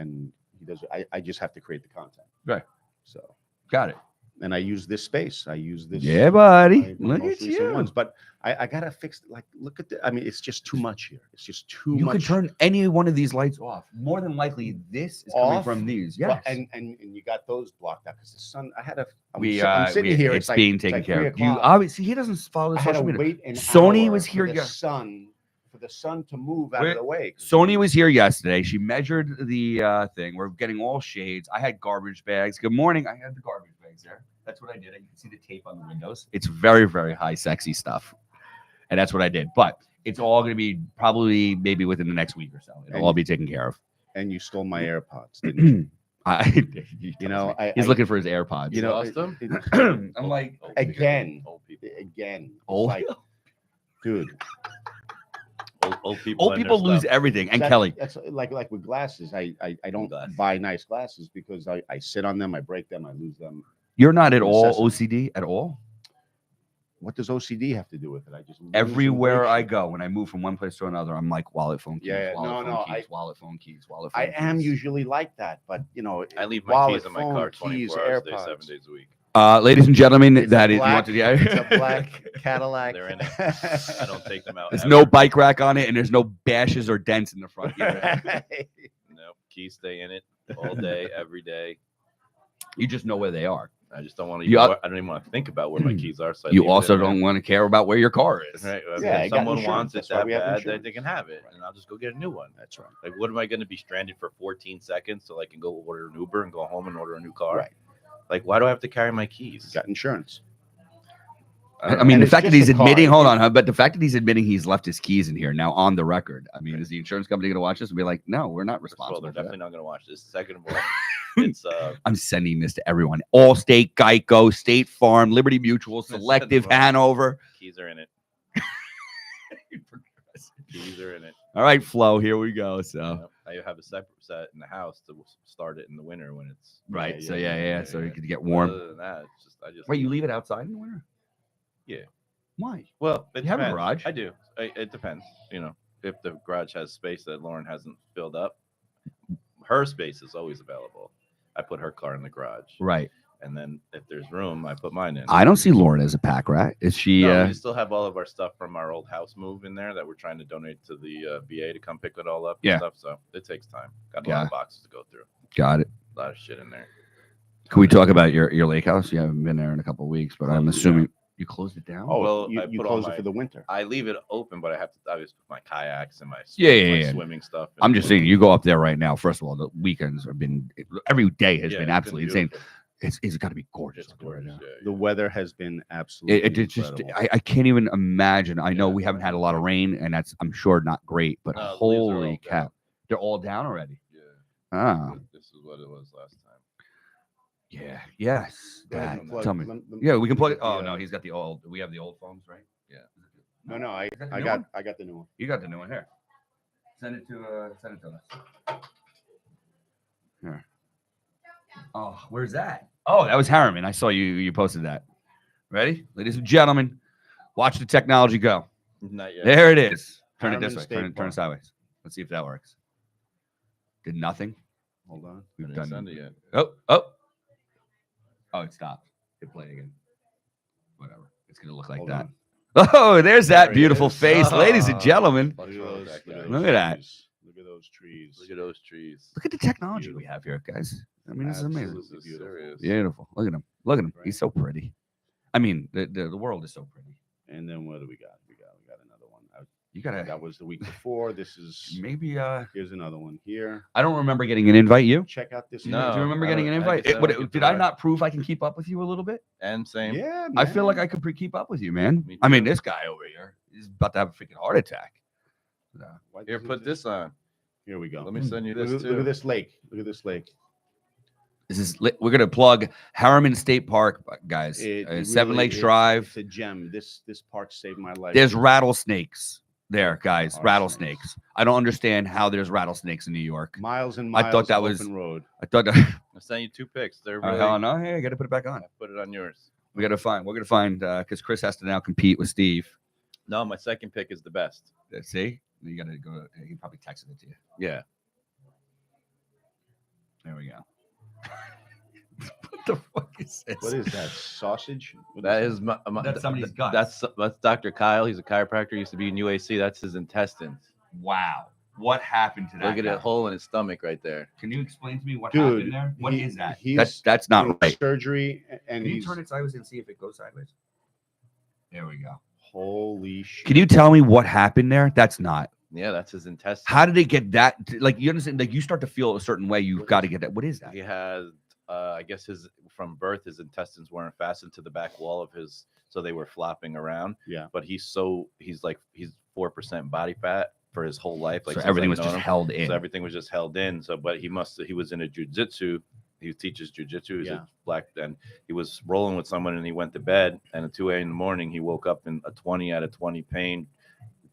he does it. I just have to create the content.
Right.
So,
Got it.
and I use this space. I use this.
Yeah, buddy.
my
Look
most
at
recent
you.
ones. But I gotta fix. Like, look at the. I mean, it's just too much here. It's just too
You
much.
could turn any one of these lights off. More than likely, this is coming
Off?
from these.
Well,
Yes.
and you got those blocked out because the sun. I'm
I'm
sitting here.
It's
like,
being
it's
taken
like
care
3
of. You
o'clock.
obviously he doesn't follow
I had to
social media.
wait an
Sony
hour
was here
for the sun to move out
Wait,
of the way.
Sony was here yesterday. She measured the thing. We're getting all shades. I had garbage bags. Good morning. I had the garbage bags there. That's what I did. You can see the tape on the windows. It's very, very high, sexy stuff. And that's what I did. But it's all going to be probably maybe within the next week or so. It'll all be taken care of.
And you stole my AirPods, didn't you? You know,
he's looking for his AirPods.
You know,
lost them?
I'm like,
again,
Old people.
again, it's
Old-
like, dude.
Old people.
old
and their
people lose
stuff.
everything. And
That-
Kelly,
that's like with glasses. I don't
Glasses.
buy nice glasses because I sit on them, I break them, I lose them.
you're not at all
Necessity.
OCD at all.
What does OCD have to do with it? I just lose and
Everywhere
break
I
shit.
go, when I move from one place to another, I'm like wallet, phone, keys,
Yeah,
wallet,
no,
phone,
no,
keys, wallet, phone, keys, wallet,
I
phone,
am
keys.
usually like that, but you know,
I leave my
wallet,
keys in my
phone,
car
keys,
24 hours a day,
AirPods.
7 days a week.
Ladies and gentlemen,
It's
that
a
is you want
black,
to, yeah.
it's a black Cadillac.
They're in it. I don't take them out.
There's
ever.
no bike rack on it, and there's no bashes or dents in the front. Either.
No, keys stay in it all day, every day.
You just know where they are.
I just don't want to.
You
I
are-
don't even want to think about where my keys are. So I
You
leave it
also
in there.
don't want to care about where your car is.
Right.
Yeah, I
If
got
someone
insurance.
wants it
That's why
that
we have
bad,
insurance.
they can have it, and I'll just go get a new one.
That's right.
Like, what am I going to be stranded for 14 seconds so I can go order an Uber and go home and order a new car?
Right.
Like, why do I have to carry my keys?
Got insurance.
I mean,
And
the
it's
fact that
just
he's
a car.
admitting, hold on, huh, but the fact that he's admitting he's left his keys in here now on the record. I mean, is the insurance company going to watch this and be like, no, we're not
First of all,
responsible?
they're
for that.
definitely not going to watch this. Second of all, it's
I'm sending this to everyone. Allstate, Geico, State Farm, Liberty Mutual,
Send them
Selective,
all.
Hanover.
keys are in it. Keys are in it.
All right, Flo, here we go. So,
I have a separate set in the house to start it in the winter when it's
right.
Yeah,
So,
yeah,
yeah. So
yeah.
you could get warm.
Other than that, it's just I just
Wait, you leave it outside in the winter?
Yeah.
Why?
Well, it
You have a
depends.
garage?
I do. It depends. You know, if the garage has space that Lauren hasn't filled up, her space is always available. I put her car in the garage,
Right.
and then if there's room, I put mine in.
I don't see Lauren as a pack rat. Is she?
No, we still have all of our stuff from our old house move in there that we're trying to donate to the VA to come pick it all up.
Yeah.
And stuff. So it takes time. Got a lot
Yeah.
of boxes to go through.
Got it.
A lot of shit in there.
Can we talk about your lake house? You haven't been there in a couple of weeks, but I'm
Closed it
assuming you closed it down.
Oh,
Well,
you,
I
you
put all
close it
my-
for the winter.
I leave it open, but I have to obviously put my kayaks and my
Yeah.
swimming stuff.
I'm just saying, you go up there right now. First of all, the weekends have been every day has been absolutely insane. It's got to be gorgeous.
It's
up there right
gorgeous.
now.
Yeah,
The weather has been absolutely
It's just
incredible.
I can't even imagine. I know
Yeah.
we haven't had a lot of rain, and that's I'm sure not great. But
No, the leaves are
holy
all
cow,
down.
they're all down already.
Yeah.
Ah,
This is what it was last time.
yeah, yes.
Go ahead
That,
and plug-
tell me.
lem- lem-
Yeah, we can plug it.
the,
Oh no, he's got the old. We have the old phones, right?
Yeah.
No, I
Is that the
I
new
got
one?
I got the new one.
You got the new one here. Send it to us. Here. Oh, where's that? Oh, that was Harriman. I saw you posted that. Ready? Ladies and gentlemen, watch the technology go.
Not yet.
There it is. Turn it
Harriman
this way.
State
Turn it
Park.
sideways. Let's see if that works. Did nothing.
Hold on.
I
We've
didn't
done
send it yet.
Oh, it stopped. Hit play again. Whatever. It's gonna look like
Hold
that.
on.
Oh, there's that
There it
beautiful
is.
face, ladies and
Oh.
gentlemen.
Fuck
Look at
wrong
those,
with that
look
guy.
at
Look
those
at that.
trees. Look at those trees.
Look at those trees.
Look at the technology we have here, guys. I mean, this is amazing.
This is
Beautiful.
serious.
Beautiful. Look at him. Look at him.
Right.
He's so pretty. I mean, the world is so pretty.
And then what do we got? We got another one.
You gotta
That was the week before. This is
maybe.
here's another one here.
I don't remember getting an invite. You?
Check out this.
Do you
No.
remember
I
getting an
don't-
invite?
I guess I don't get
Did
the
I
right-
not prove I can keep up with you a little bit?
And same.
Yeah,
I feel like
man.
I could keep up with you, man.
Me
I mean,
too.
this guy over here is about to have a freaking heart attack.
Why
Here,
doesn't
put this on.
Here we go.
Let me send you
Look,
this
look
too.
at this lake. Look at this lake.
This is we're gonna plug Harriman State Park, guys.
It
Seven
really
Lakes
is-
Drive.
It's a gem. This park saved my life.
There's rattlesnakes there, guys.
Arsenic.
Rattlesnakes. I don't understand how there's rattlesnakes in New York.
miles and
I
miles.
thought that
of
was-
open road.
I thought that.
I sent you 2 pics. They're
Oh,
really.
hell no! Hey, I got to put it back on.
I put it on yours.
We're gonna find because Chris has to now compete with Steve.
No, my second pick is the best.
See, you gotta go. He probably texted it to you.
Yeah.
There we go. What the fuck is this?
What is that? Sausage? What
That
is
is my,
That's somebody's guts.
That's Dr. Kyle. He's a chiropractor. He used to be in UAC. That's his intestines.
Wow. What happened to that?
Look at
guy?
that hole in his stomach right there.
Can you explain to me what
Dude,
happened there? What is that?
he's
That's not
in
right.
surgery
Can
and
you
he's
turn it sideways and see if it goes sideways? There we go.
holy shit.
Can you tell me what happened there? That's not.
Yeah, that's his intestines.
How did it get that? Like you understand? Like you start to feel a certain way. You've got to get that. What is that?
He had, I guess from birth, his intestines weren't fastened to the back wall of his, so they were flopping around.
Yeah.
But he's 4% body fat for his whole life. Like
So
since
everything
I've
was
known
just
him.
held in.
So everything was just held in. So, but he was in a jujitsu he teaches jujitsu. He's
Yeah.
a black, and he was rolling with someone, and he went to bed. And at 2 a.m. in the morning, he woke up in a 20 out of 20 pain.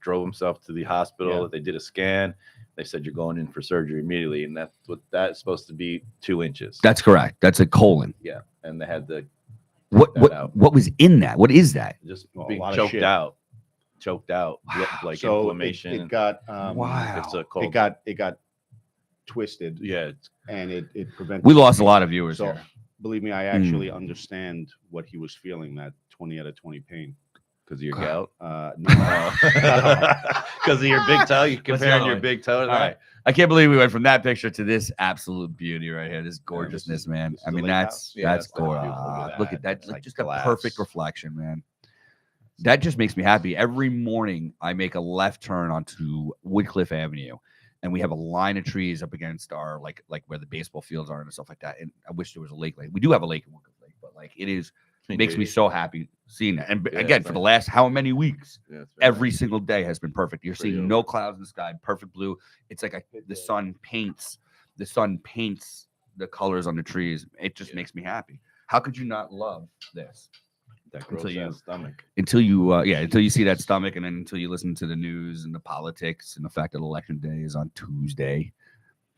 Drove himself to the hospital.
Yeah.
They did a scan. They said you're going in for surgery immediately, and that's supposed to be 2 inches.
That's correct. That's a colon.
yeah, and they had to
What
that out.
what was in that? What is that?
just
Well, a
being
lot of
choked
shit.
out, like
So
inflammation.
it got
Wow.
It's a cold.
it got twisted,
yeah,
and it prevented.
We lost a lot of viewers
So
here.
believe me, I actually understand what he was feeling, that 20 out of 20 pain.
because of your gout.
No,
Because of your big toe. You
What's the
comparing
other
your
one?
big toe to
All
that.
right. I can't believe we went from that picture to this absolute beauty right here. This gorgeousness,
is-
man.
this is
I
the
mean,
lake
that's
house?
Yeah,
that's
that's beautiful.
gorgeous.
Look
Look at
at that.
that.
It's
Like
like
just a
glass.
perfect reflection, man. That just makes me happy. Every morning I make a left turn onto Woodcliff Avenue, and we have a line of trees up against our like where the baseball fields are and stuff like that. And I wish there was a lake. We do have a lake in Woodcliff Lake, but like it makes me so happy seeing that. And
Yeah,
again,
it's
for the
nice.
last how many weeks,
Yeah, it's very
every
nice.
single day has been perfect. You're
Pretty
seeing
over.
no clouds in the sky, perfect blue. It's like the sun paints the colors on the trees. It just
Yeah.
makes me happy. How could you not love this?
that
until
gross
you-
ass stomach.
Until you see that stomach, and then until you listen to the news and the politics and the fact that election day is on Tuesday.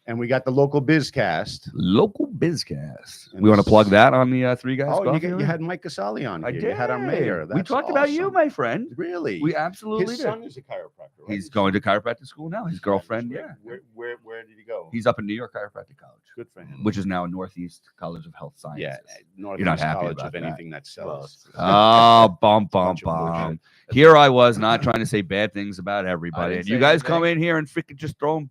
and we got the local BizCast.
Local Bizcast.
And
We want to
this-
plug that on the Three Guys
Oh,
Coffee.
you had Mike Casali on
I
here.
did.
You had our mayor.
We
That's
talked about you,
awesome.
my friend.
Really?
We absolutely
His
did.
son is a chiropractor, right?
He's going to chiropractic school now. His girlfriend,
That's
yeah.
great. Where did he go?
He's up in New York Chiropractic College,
good for him.
which is now Northeast College of Health
Yeah,
Sciences.
Northeast
happy
College
about
of
that.
anything that sells.
Oh, bum, bum,
Bunch of
bum.
bullshit.
Here I was not trying to say bad things about everybody.
didn't
And you
say
guys come
anything.
in here and freaking just throwing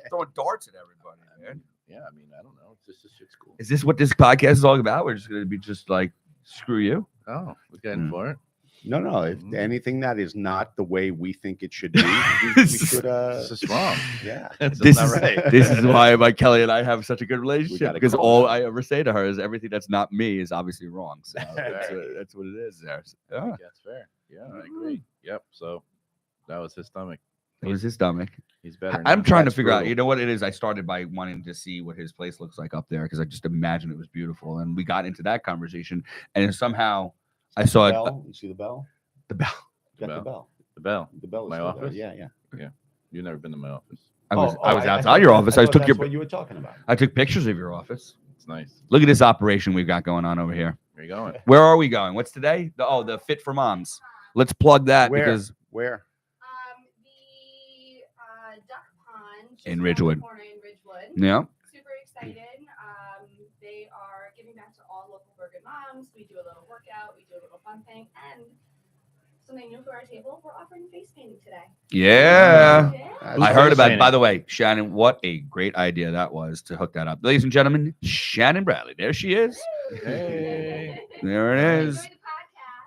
throwing darts at everybody, man.
Yeah, I mean, I don't know. It's just this shit's cool.
Is this what this podcast is all about? We're just going to be just like, screw you.
Oh, we're getting
Mm.
for it.
No. If
Mhm.
anything that is not the way we think it should be, we should.
This is wrong.
Yeah.
It's
This
not
is,
right.
this is why my Kelly and I have such a good relationship,
gotta
because
call
all
it out.
I ever say to her is everything that's not me is obviously wrong. So that's what it is there. So, yeah,
That's fair. Yeah, I agree. Yep. So that was his stomach.
it was his stomach.
He's better.
I'm
now.
trying to
That's
figure out,
brutal.
you know what it is? I started by wanting to see what his place looks like up there because I just imagined it was beautiful. And we got into that conversation. And somehow I saw it.
Bell. You see the bell?
The bell.
Got the
Bell.
bell.
The bell.
The bell. Is
My
still there.
office?
Yeah.
You've never been to my office.
I was
I
outside
thought
your
that-
office. I
thought
took
that's
your.
what you were talking about.
I took pictures of your office.
It's nice.
Look at this operation we've got going on over here.
Where you going?
Where are we going? What's today? The Fit for Moms. Let's plug that
Where?
because
Where?
The duck pond just
In
around the
Ridgewood.
corner in Ridgewood.
yeah.
Super excited. They are giving back to all local Bergen moms. We do a little workout. We do a little fun thing, and something new for our table. We're offering face painting today.
Yeah.
That's
I heard about it.
Shannon.
By the way, Shannon, what a great idea that was to hook that up. Ladies and gentlemen, Shannon Bradley. There she is.
Hey.
There it is.
Enjoy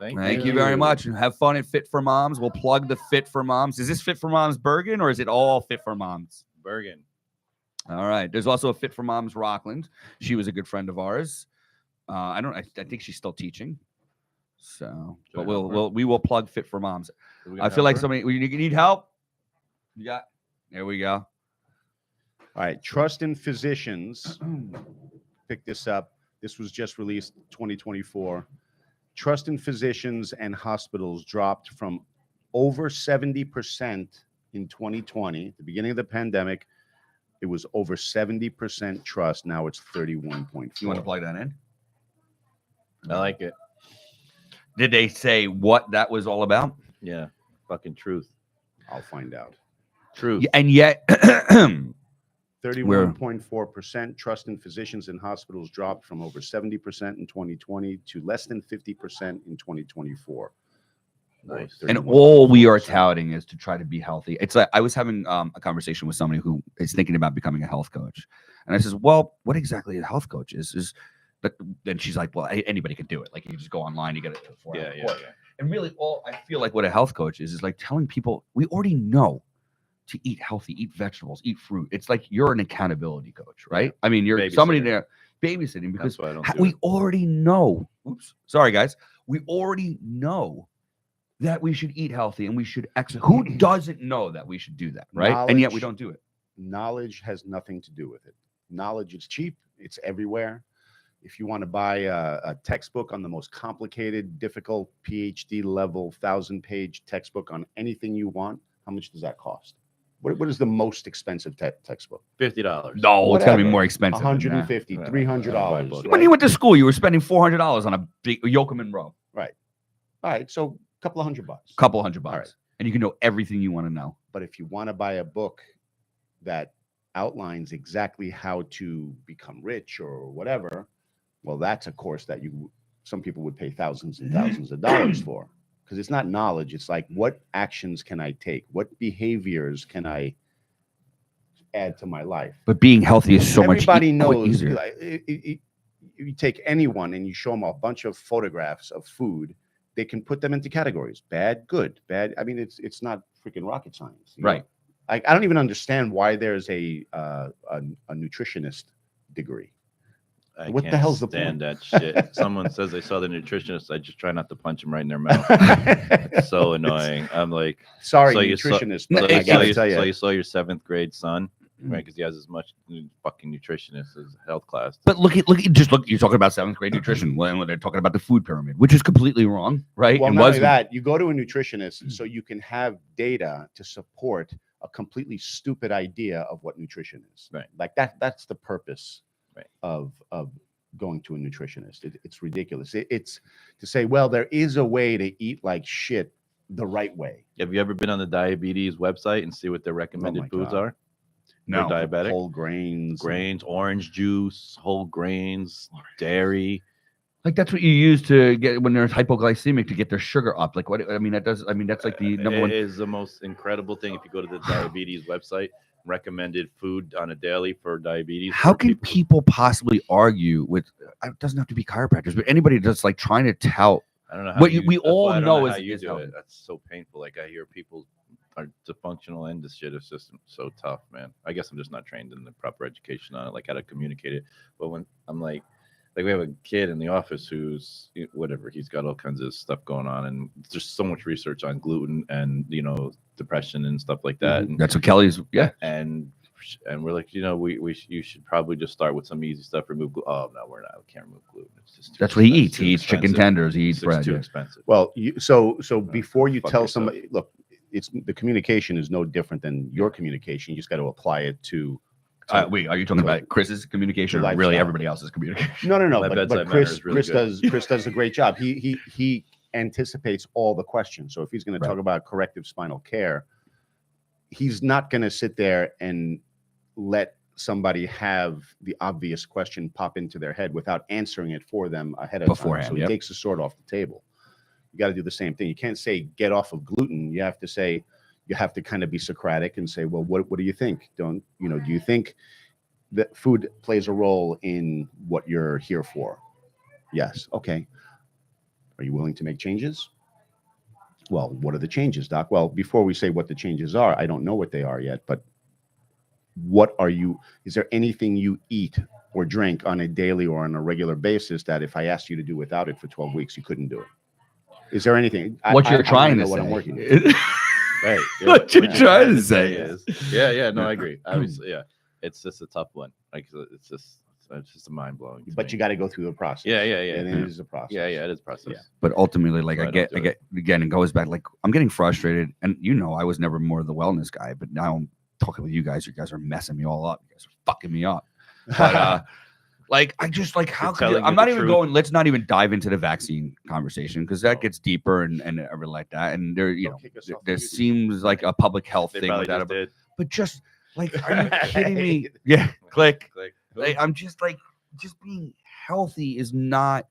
the podcast.
Thank you very much. And have fun at Fit for Moms. We'll plug the Fit for Moms. Is this Fit for Moms Bergen or is it all Fit for Moms?
Bergen.
All right. There's also a Fit for Moms Rockland. She was a good friend of ours. I think she's still teaching. So, but
I help her?
we will plug Fit for Moms.
Are we gonna
I feel
help
like
her?
somebody you need help. You got. There we go.
All right. Trust in Physicians. Pick this up. This was just released 2024. Trust in physicians and hospitals dropped from over 70% in 2020, at the beginning of the pandemic. It was over 70% trust. Now it's 31.4.
You want to plug that in?
I like it.
Did they say what that was all about?
Yeah. Fucking truth.
I'll find out.
Truth.
Yeah, and yet
31.4% trust in physicians and hospitals dropped from over 70% in 2020 to less than 50% in 2024.
Nice.
and all we are touting is to try to be healthy. It's like I was having a conversation with somebody who is thinking about becoming a health coach, and I says, "Well, what exactly a health coach is?" But then she's like, "Well, anybody can do it. Like you just go online, you get a 4-hour
Yeah, yeah,
course."
yeah.
And really, all I feel like what a health coach is like telling people we already know to eat healthy, eat vegetables, eat fruit. It's like you're an accountability coach, right? I mean, you're somebody
Babysitting.
there babysitting because
That's why I don't do
we
it.
already know. Oops, sorry guys. We already know that we should eat healthy and we should exercise. Who doesn't know that we should do that, right? And yet we
Knowledge.
don't do it.
Knowledge has nothing to do with it. Knowledge is cheap. It's everywhere. If you want to buy a textbook on the most complicated, difficult PhD level, 1,000-page textbook on anything you want, how much does that cost? What is the most expensive textbook?
$50.
No, it's got to be
Whatever.
more expensive. than that.
$150, $300.
Right.
When you went to school, you were spending $400 on a big Yokeman row.
Right. All right. So a couple of $100.
Couple $100.
All right.
And you can know everything you want to know.
But if you want to buy a book that outlines exactly how to become rich or whatever, well, that's a course that some people would pay thousands and thousands of dollars for, because it's not knowledge. It's like, what actions can I take? What behaviors can I add to my life?
But being healthy is so
Everybody
much
knows.
easier.
Like, you take anyone and you show them a bunch of photographs of food, they can put them into categories: bad, good, bad. I mean, it's not freaking rocket science,
Right?
I don't even understand why there's a nutritionist degree. What the hell's the point?
That shit. Someone says they saw the nutritionist. I just try not to punch them right in their mouth. It's so annoying. I'm like,
sorry,
so
nutritionist,
so
but I gotta tell you.
So you saw your 7th grade son, right? Because he has as much fucking nutritionist as health class.
But look. You're talking about 7th grade nutrition when they're talking about the food pyramid, which is completely wrong, right?
Well,
and
not only that, you go to a nutritionist so you can have data to support a completely stupid idea of what nutrition is.
Right.
Like that's the purpose,
right,
of going to a nutritionist. It's ridiculous. It's to say, well, there is a way to eat like shit the right way.
Have you ever been on the diabetes website and see what their recommended foods are?
No.
For diabetic?
Whole grains,
orange juice, whole grains, dairy.
Like that's what you use to get when they're hypoglycemic to get their sugar up. Like what? I mean, that's like the number one.
It is the most incredible thing. If you go to the diabetes website, recommended food on a daily for diabetes.
How can people possibly argue with? It doesn't have to be chiropractors, but anybody that's like trying to tout.
I don't know how
what
we
all know is
how you
is
do
healthy.
it. That's so painful. Like I hear people are dysfunctional and this shit is just so tough, man. I guess I'm just not trained in the proper education on it, like how to communicate it. But when I'm like we have a kid in the office who's whatever, he's got all kinds of stuff going on, and there's so much research on gluten and depression and stuff like that. And
that's what Kelly's
and we're like, you should probably just start with some easy stuff. Remove gluten. Oh no, we're not. We can't remove gluten. It's just
that's what he eats. He eats chicken tenders. He eats bread.
It's too expensive.
Well, so before you tell somebody, look, it's the communication is no different than your communication. You just got to apply it to.
Wait, are you talking about Chris's communication or really everybody else's communication?
No. But Chris does a great job. He anticipates all the questions. So if he's going to talk about corrective spinal care, he's not going to sit there and let somebody have the obvious question pop into their head without answering it for them ahead of
beforehand.
So he takes the sword off the table. You got to do the same thing. You can't say get off of gluten. You have to say. You have to kind of be Socratic and say, well, what do you think? Do you think that food plays a role in what you're here for? Yes. Okay. Are you willing to make changes? Well, what are the changes, Doc? Well, before we say what the changes are, I don't know what they are yet, but is there anything you eat or drink on a daily or on a regular basis that if I asked you to do without it for 12 weeks, you couldn't do it? Is there anything?
What you're trying to
say.
What
I'm working with.
Right.
What you're trying to say
is. Yeah. No, I agree. Obviously, yeah. It's just a tough one. Like it's just a mind blowing.
But you got to go through the process.
Yeah.
And it is a process.
Yeah, it is a process.
Yeah.
But ultimately, like I get again, it goes back. Like I'm getting frustrated, and I was never more the wellness guy, but now I'm talking with you guys. You guys are messing me all up. You guys are fucking me up. But like I just like how could I'm not even going. Let's not even dive into the vaccine conversation because that gets deeper and everything like that. And there seems like a public health thing with that. But just like, are you kidding me? Yeah, click. Like, I'm just like, just being healthy is not.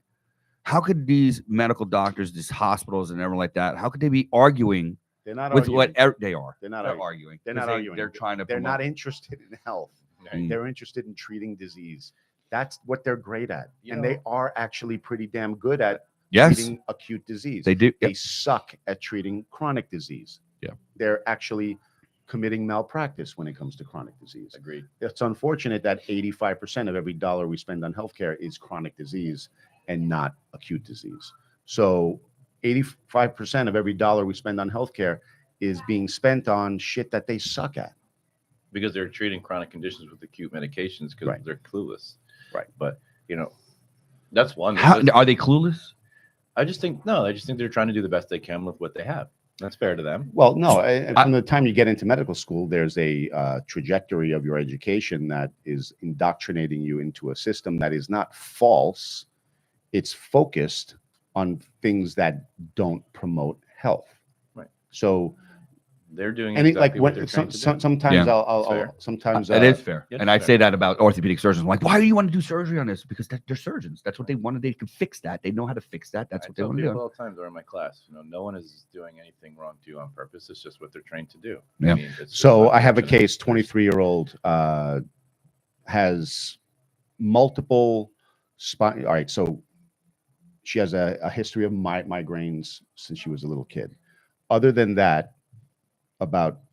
How could these medical doctors, these hospitals, and everything like that? How could they be arguing?
They're not
with
arguing.
they are.
They're not
arguing.
They're not arguing.
They're trying to.
They're not interested in health. They're interested in treating disease. That's what they're great at, and they are actually pretty damn good at treating acute disease.
They do.
They suck at treating chronic disease.
Yeah,
they're actually committing malpractice when it comes to chronic disease.
Agreed.
It's unfortunate that 85% of every dollar we spend on healthcare is chronic disease and not acute disease. So 85% of every dollar we spend on healthcare is being spent on shit that they suck at.
because they're treating chronic conditions with acute medications because
Right.
they're clueless.
Right.
But that's one.
How, are they clueless?
I just think they're trying to do the best they can with what they have. That's fair to them.
Well, no, from the time you get into medical school, there's a trajectory of your education that is indoctrinating you into a system that is not false. It's focused on things that don't promote health.
Right.
So
they're doing
and
exactly what
when
they're trying to do.
sometimes
Yeah.
I'll sometimes
It is fair.
yeah,
And I
fair.
say that about orthopedic surgeons. I'm like, why do you want to do surgery on this? Because they're surgeons. That's what they wanted. They can fix that. They know how to fix that. That's
I
what they
tell
want to
people
do.
all the time during my class, no one is doing anything wrong to you on purpose. It's just what they're trained to do.
Yeah.
It's just
So I have a
unfortunate.
case, 23-year-old has multiple spine. All right, so she has a history of migraines since she was a little kid. Other than that,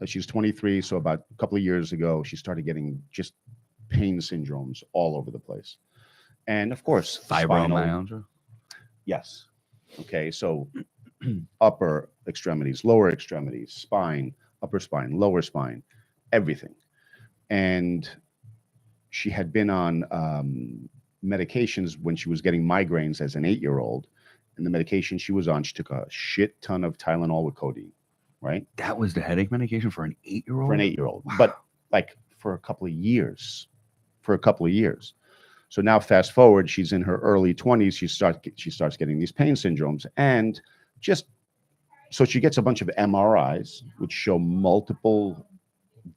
she's 23, so about a couple of years ago, she started getting just pain syndromes all over the place. And of course,
Fibromyalgia.
yes. Okay, so upper extremities, lower extremities, spine, upper spine, lower spine, everything. And she had been on medications when she was getting migraines as an 8-year-old. And the medication she was on, she took a shit ton of Tylenol with codeine, right?
That was the headache medication for an 8-year-old?
For an 8-year-old.
Wow.
But like for a couple of years. So now fast forward, she's in her early 20s. She starts getting these pain syndromes. And so she gets a bunch of MRIs, which show multiple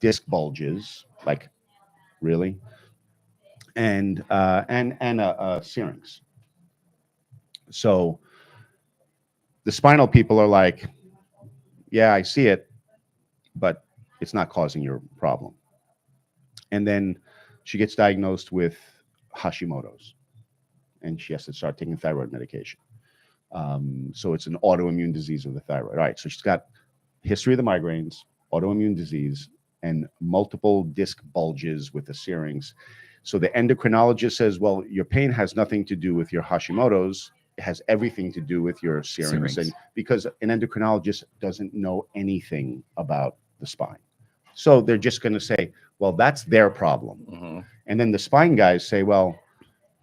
disc bulges, like really, and a syrinx. So the spinal people are like, yeah, I see it, but it's not causing your problem. And then she gets diagnosed with Hashimoto's, and she has to start taking thyroid medication. So it's an autoimmune disease of the thyroid. All right, so she's got history of the migraines, autoimmune disease, and multiple disc bulges with the syrinx. So the endocrinologist says, well, your pain has nothing to do with your Hashimoto's. It has everything to do with your syrinx. And because an endocrinologist doesn't know anything about the spine. So they're just going to say, well, that's their problem.
Mhm.
And then the spine guys say, well,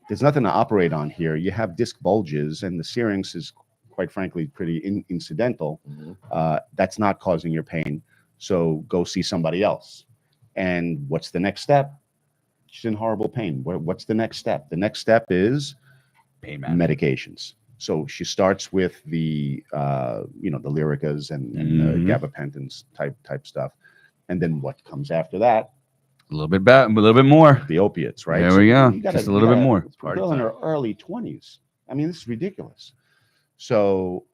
there's nothing to operate on here. You have disc bulges, and the syrinx is, quite frankly, pretty incidental.
Mhm.
That's not causing your pain. So go see somebody else. And what's the next step? She's in horrible pain. What's the next step? The next step is
Pain management.
medications. So she starts with the the Lyricas and
Mhm.
gabapentins type stuff. And then what comes after that?
A little bit better, a little bit more.
The opiates, right?
There we go.
you
Just a little bit more.
It's a girl in her early 20s. I mean, this is ridiculous. So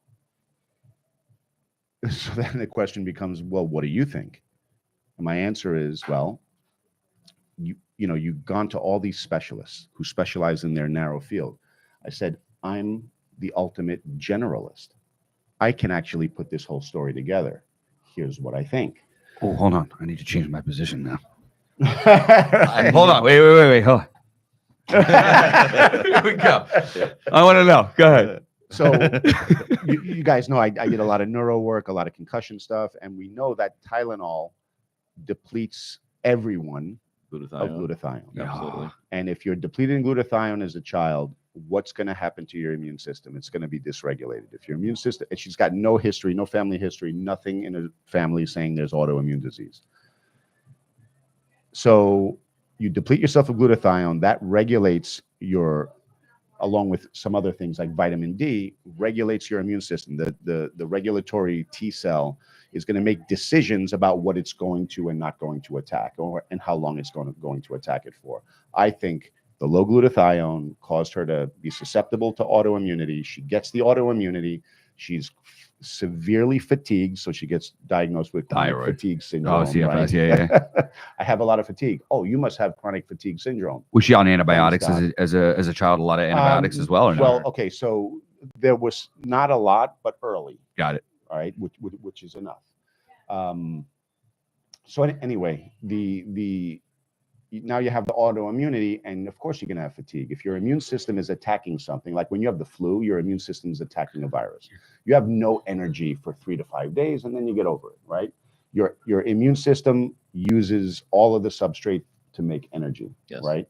then the question becomes, well, what do you think? And my answer is, well, you've gone to all these specialists who specialize in their narrow field. I said, I'm the ultimate generalist. I can actually put this whole story together. Here's what I think.
Oh, hold on. I need to change my position now. Hold on. Wait. Hold on. Here we go. I want to know. Go ahead.
So you guys know I did a lot of neuro work, a lot of concussion stuff, and we know that Tylenol depletes everyone of glutathione.
Absolutely.
And if you're depleted in glutathione as a child, what's going to happen to your immune system? It's going to be dysregulated. If your immune system, and she's got no history, no family history, nothing in her family saying there's autoimmune disease. So you deplete yourself of glutathione, that regulates along with some other things like vitamin D, regulates your immune system. The regulatory T cell is going to make decisions about what it's going to and not going to attack, and how long it's going to attack it for. I think the low glutathione caused her to be susceptible to autoimmunity. She gets the autoimmunity. She's severely fatigued, so she gets diagnosed with chronic
Thyroid.
fatigue syndrome.
Oh, CFS,
right?
yeah.
I have a lot of fatigue. Oh, you must have chronic fatigue syndrome.
Was she on antibiotics
Thanks,
as a child? A lot of antibiotics as well, or no?
Well, okay, so there was not a lot, but early.
Got it.
All right, which is enough. So anyway, now you have the autoimmunity, and of course you're going to have fatigue. If your immune system is attacking something, like when you have the flu, your immune system is attacking a virus. You have no energy for 3 to 5 days, and then you get over it, right? Your immune system uses all of the substrate to make energy,
Yes.
right?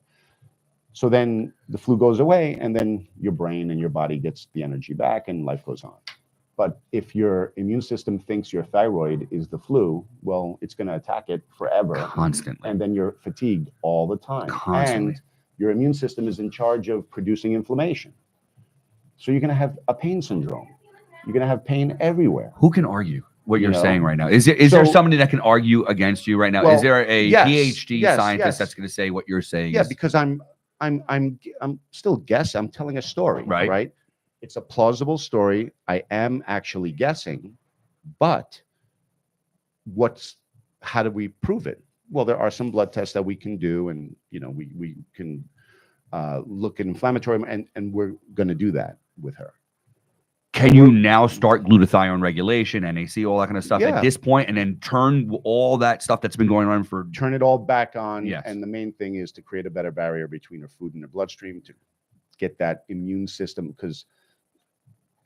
So then the flu goes away, and then your brain and your body gets the energy back, and life goes on. But if your immune system thinks your thyroid is the flu, well, it's going to attack it forever,
Constantly.
and then you're fatigued all the time.
Constantly.
And your immune system is in charge of producing inflammation. So you're going to have a pain syndrome. You're going to have pain everywhere.
Who can argue what
You
you're
know?
saying right now? Is there
So-
somebody that can argue against you right now?
Well,
Is there a
yes,
PhD
yes,
scientist
yes.
that's going to say what you're saying?
Yeah,
is,
because I'm still guessing. I'm telling a story,
Right.
right? It's a plausible story. I am actually guessing, but how do we prove it? Well, there are some blood tests that we can do, and we can look at inflammatory, and we're going to do that with her.
can you now start glutathione regulation, NAC, all that kind of stuff
Yeah.
at this point, and then turn all that stuff that's been going on for
Turn it all back on,
Yes.
and the main thing is to create a better barrier between her food and her bloodstream to get that immune system, because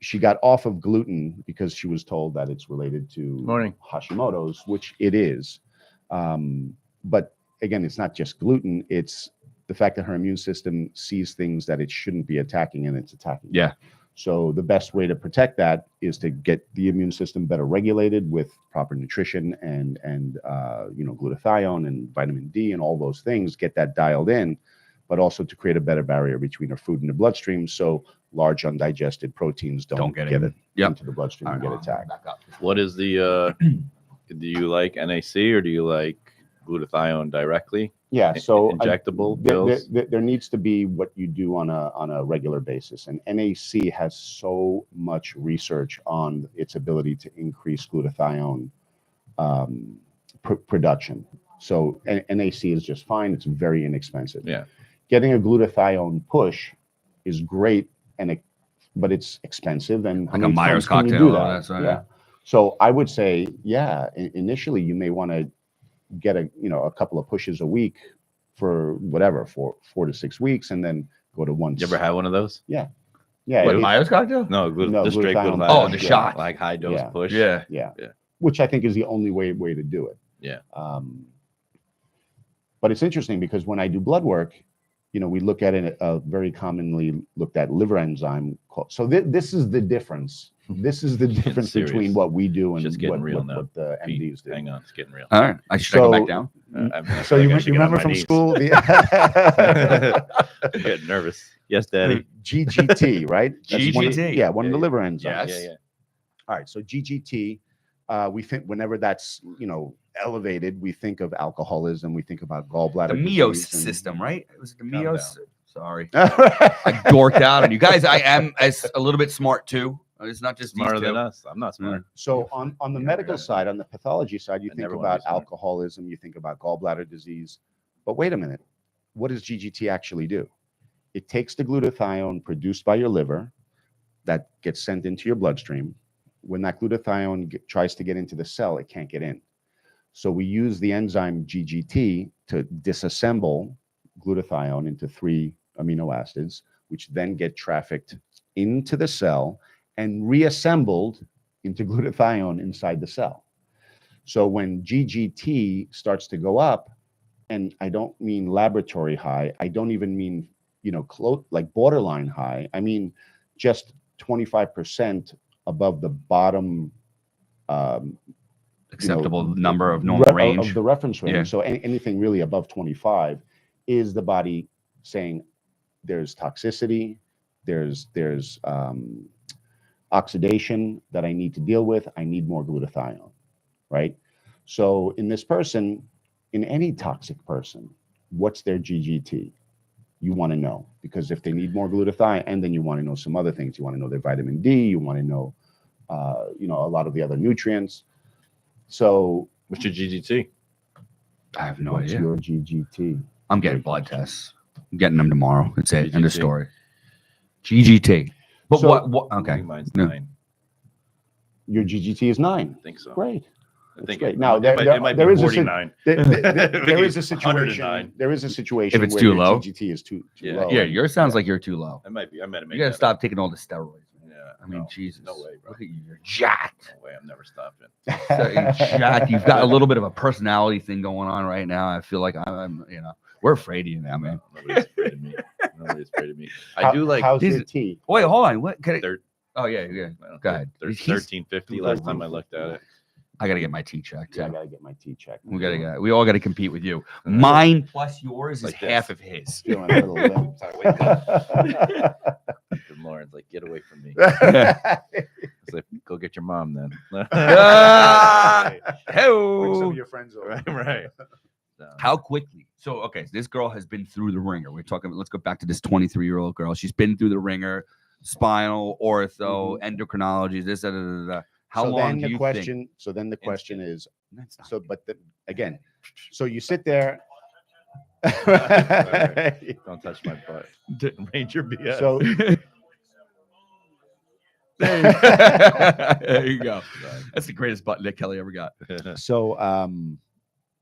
she got off of gluten because she was told that it's related to
Morning.
Hashimoto's, which it is. But again, it's not just gluten, it's the fact that her immune system sees things that it shouldn't be attacking, and it's attacking.
Yeah.
So the best way to protect that is to get the immune system better regulated with proper nutrition and glutathione and vitamin D and all those things, get that dialed in, but also to create a better barrier between her food and the bloodstream, so large undigested proteins don't get
in.
it
Yep.
into the bloodstream and get attacked.
Back up.
What is the? Do you like NAC or do you like glutathione directly?
Yeah, so
Injectable
there
pills?
needs to be what you do on a regular basis, and NAC has so much research on its ability to increase glutathione production. So NAC is just fine. It's very inexpensive.
Yeah.
Getting a glutathione push is great, but it's expensive, and how
Like a
many
Myers
times can you
cocktail,
do that?
that's right.
Yeah. So I would say, initially you may want to get a couple of pushes a week for whatever, for 4 to 6 weeks, and then go to once.
You ever had one of those?
Yeah.
What, Myers cocktail?
No,
No,
just straight
glutathione
glutathione.
Oh, the shot.
Like high dose
Yeah.
push.
Yeah.
Yeah.
Yeah.
Which I think is the only way to do it.
Yeah.
But it's interesting because when I do blood work, we look at a very commonly looked at liver enzyme called. So this is the difference. This is the difference
serious.
between what we do and
Just getting
what,
real
what,
now.
what the
Pete,
MDs do.
hang on, it's getting real.
All right. Should I go back down?
So you remember from school
Get nervous. Yes, Daddy.
GGT, right?
GGT.
One of the liver enzymes.
Yes.
Yeah.
All right, so GGT, we think whenever that's elevated, we think of alcoholism, we think about gallbladder
The
disease
Meos
and-
system, right? Was it the
Calm
Meos? Sorry. I dorked out on you guys. I am a little bit smart too. It's not just
Smarter
these two.
than us. I'm not smart.
So on the medical side, on the pathology side, you
I
think
never wanna
about
be smart.
alcoholism, you think about gallbladder disease. But wait a minute, what does GGT actually do? It takes the glutathione produced by your liver that gets sent into your bloodstream. When that glutathione tries to get into the cell, it can't get in. So we use the enzyme GGT to disassemble glutathione into 3 amino acids, which then get trafficked into the cell and reassembled into glutathione inside the cell. So when GGT starts to go up, and I don't mean laboratory high, I don't even mean, like borderline high, I mean just 25% above the bottom
Acceptable number of normal range.
of the reference range.
Yeah.
So anything really above 25 is the body saying there's toxicity, there's oxidation that I need to deal with. I need more glutathione, right? So in this person, in any toxic person, what's their GGT? You want to know, because if they need more glutathione, and then you want to know some other things. You want to know their vitamin D. You want to know, a lot of the other nutrients. So
What's your GGT?
I have no
what's
idea.
your GGT?
I'm getting blood tests. I'm getting them tomorrow. That's it. End of
GGT.
story. GGT. But
So-
what? Okay.
Mine's
Yeah.
9.
Your GGT is 9.
I think so.
Great.
I
That's
think
great. Now,
it might
there
be
is a
49.
There is a
109.
situation. There is a situation
If it's
where
too
your
low?
GGT is too
Yeah.
low.
Yeah,
and-
yours sounds like you're too low.
I might have made
You gotta
that
stop taking all the steroids.
up. Yeah.
I mean,
no,
Jesus.
no way, bro.
Look at you. You're jacked.
No way, I'm never stopping.
So you're jacked. You've got a little bit of a personality thing going on right now. I feel like I'm we're afraid of you now, man.
Nobody's afraid of me. Nobody's afraid of me. I do like.
How's
these-
your tea?
Wait, hold on. What? Can I,
Thir-
oh yeah. Go ahead.
There's
He's-
1350 last time I looked at it.
I gotta get my tea checked.
Yeah, I
too.
gotta get my tea checked.
We all gotta compete with you. Mine plus yours is
Like this.
half of his.
Feeling a little limp.
Sorry, wake up. Good Lauren's like, get away from me. It's like, go get your mom then.
Ah,
Bring some
hey-o.
of your friends over.
right.
How quickly? So, okay, this girl has been through the ringer. We're talking. Let's go back to this 23-year-old girl. She's been through the ringer, spinal, ortho, endocrinology. This, da, da, da, da. How
so
long
then
do
the
you
question,
think?
So then the question is,
That's not
so but again, so you sit there.
Don't touch my butt. Ranger BS.
So
there you go. That's the greatest button that Kelly ever got.
so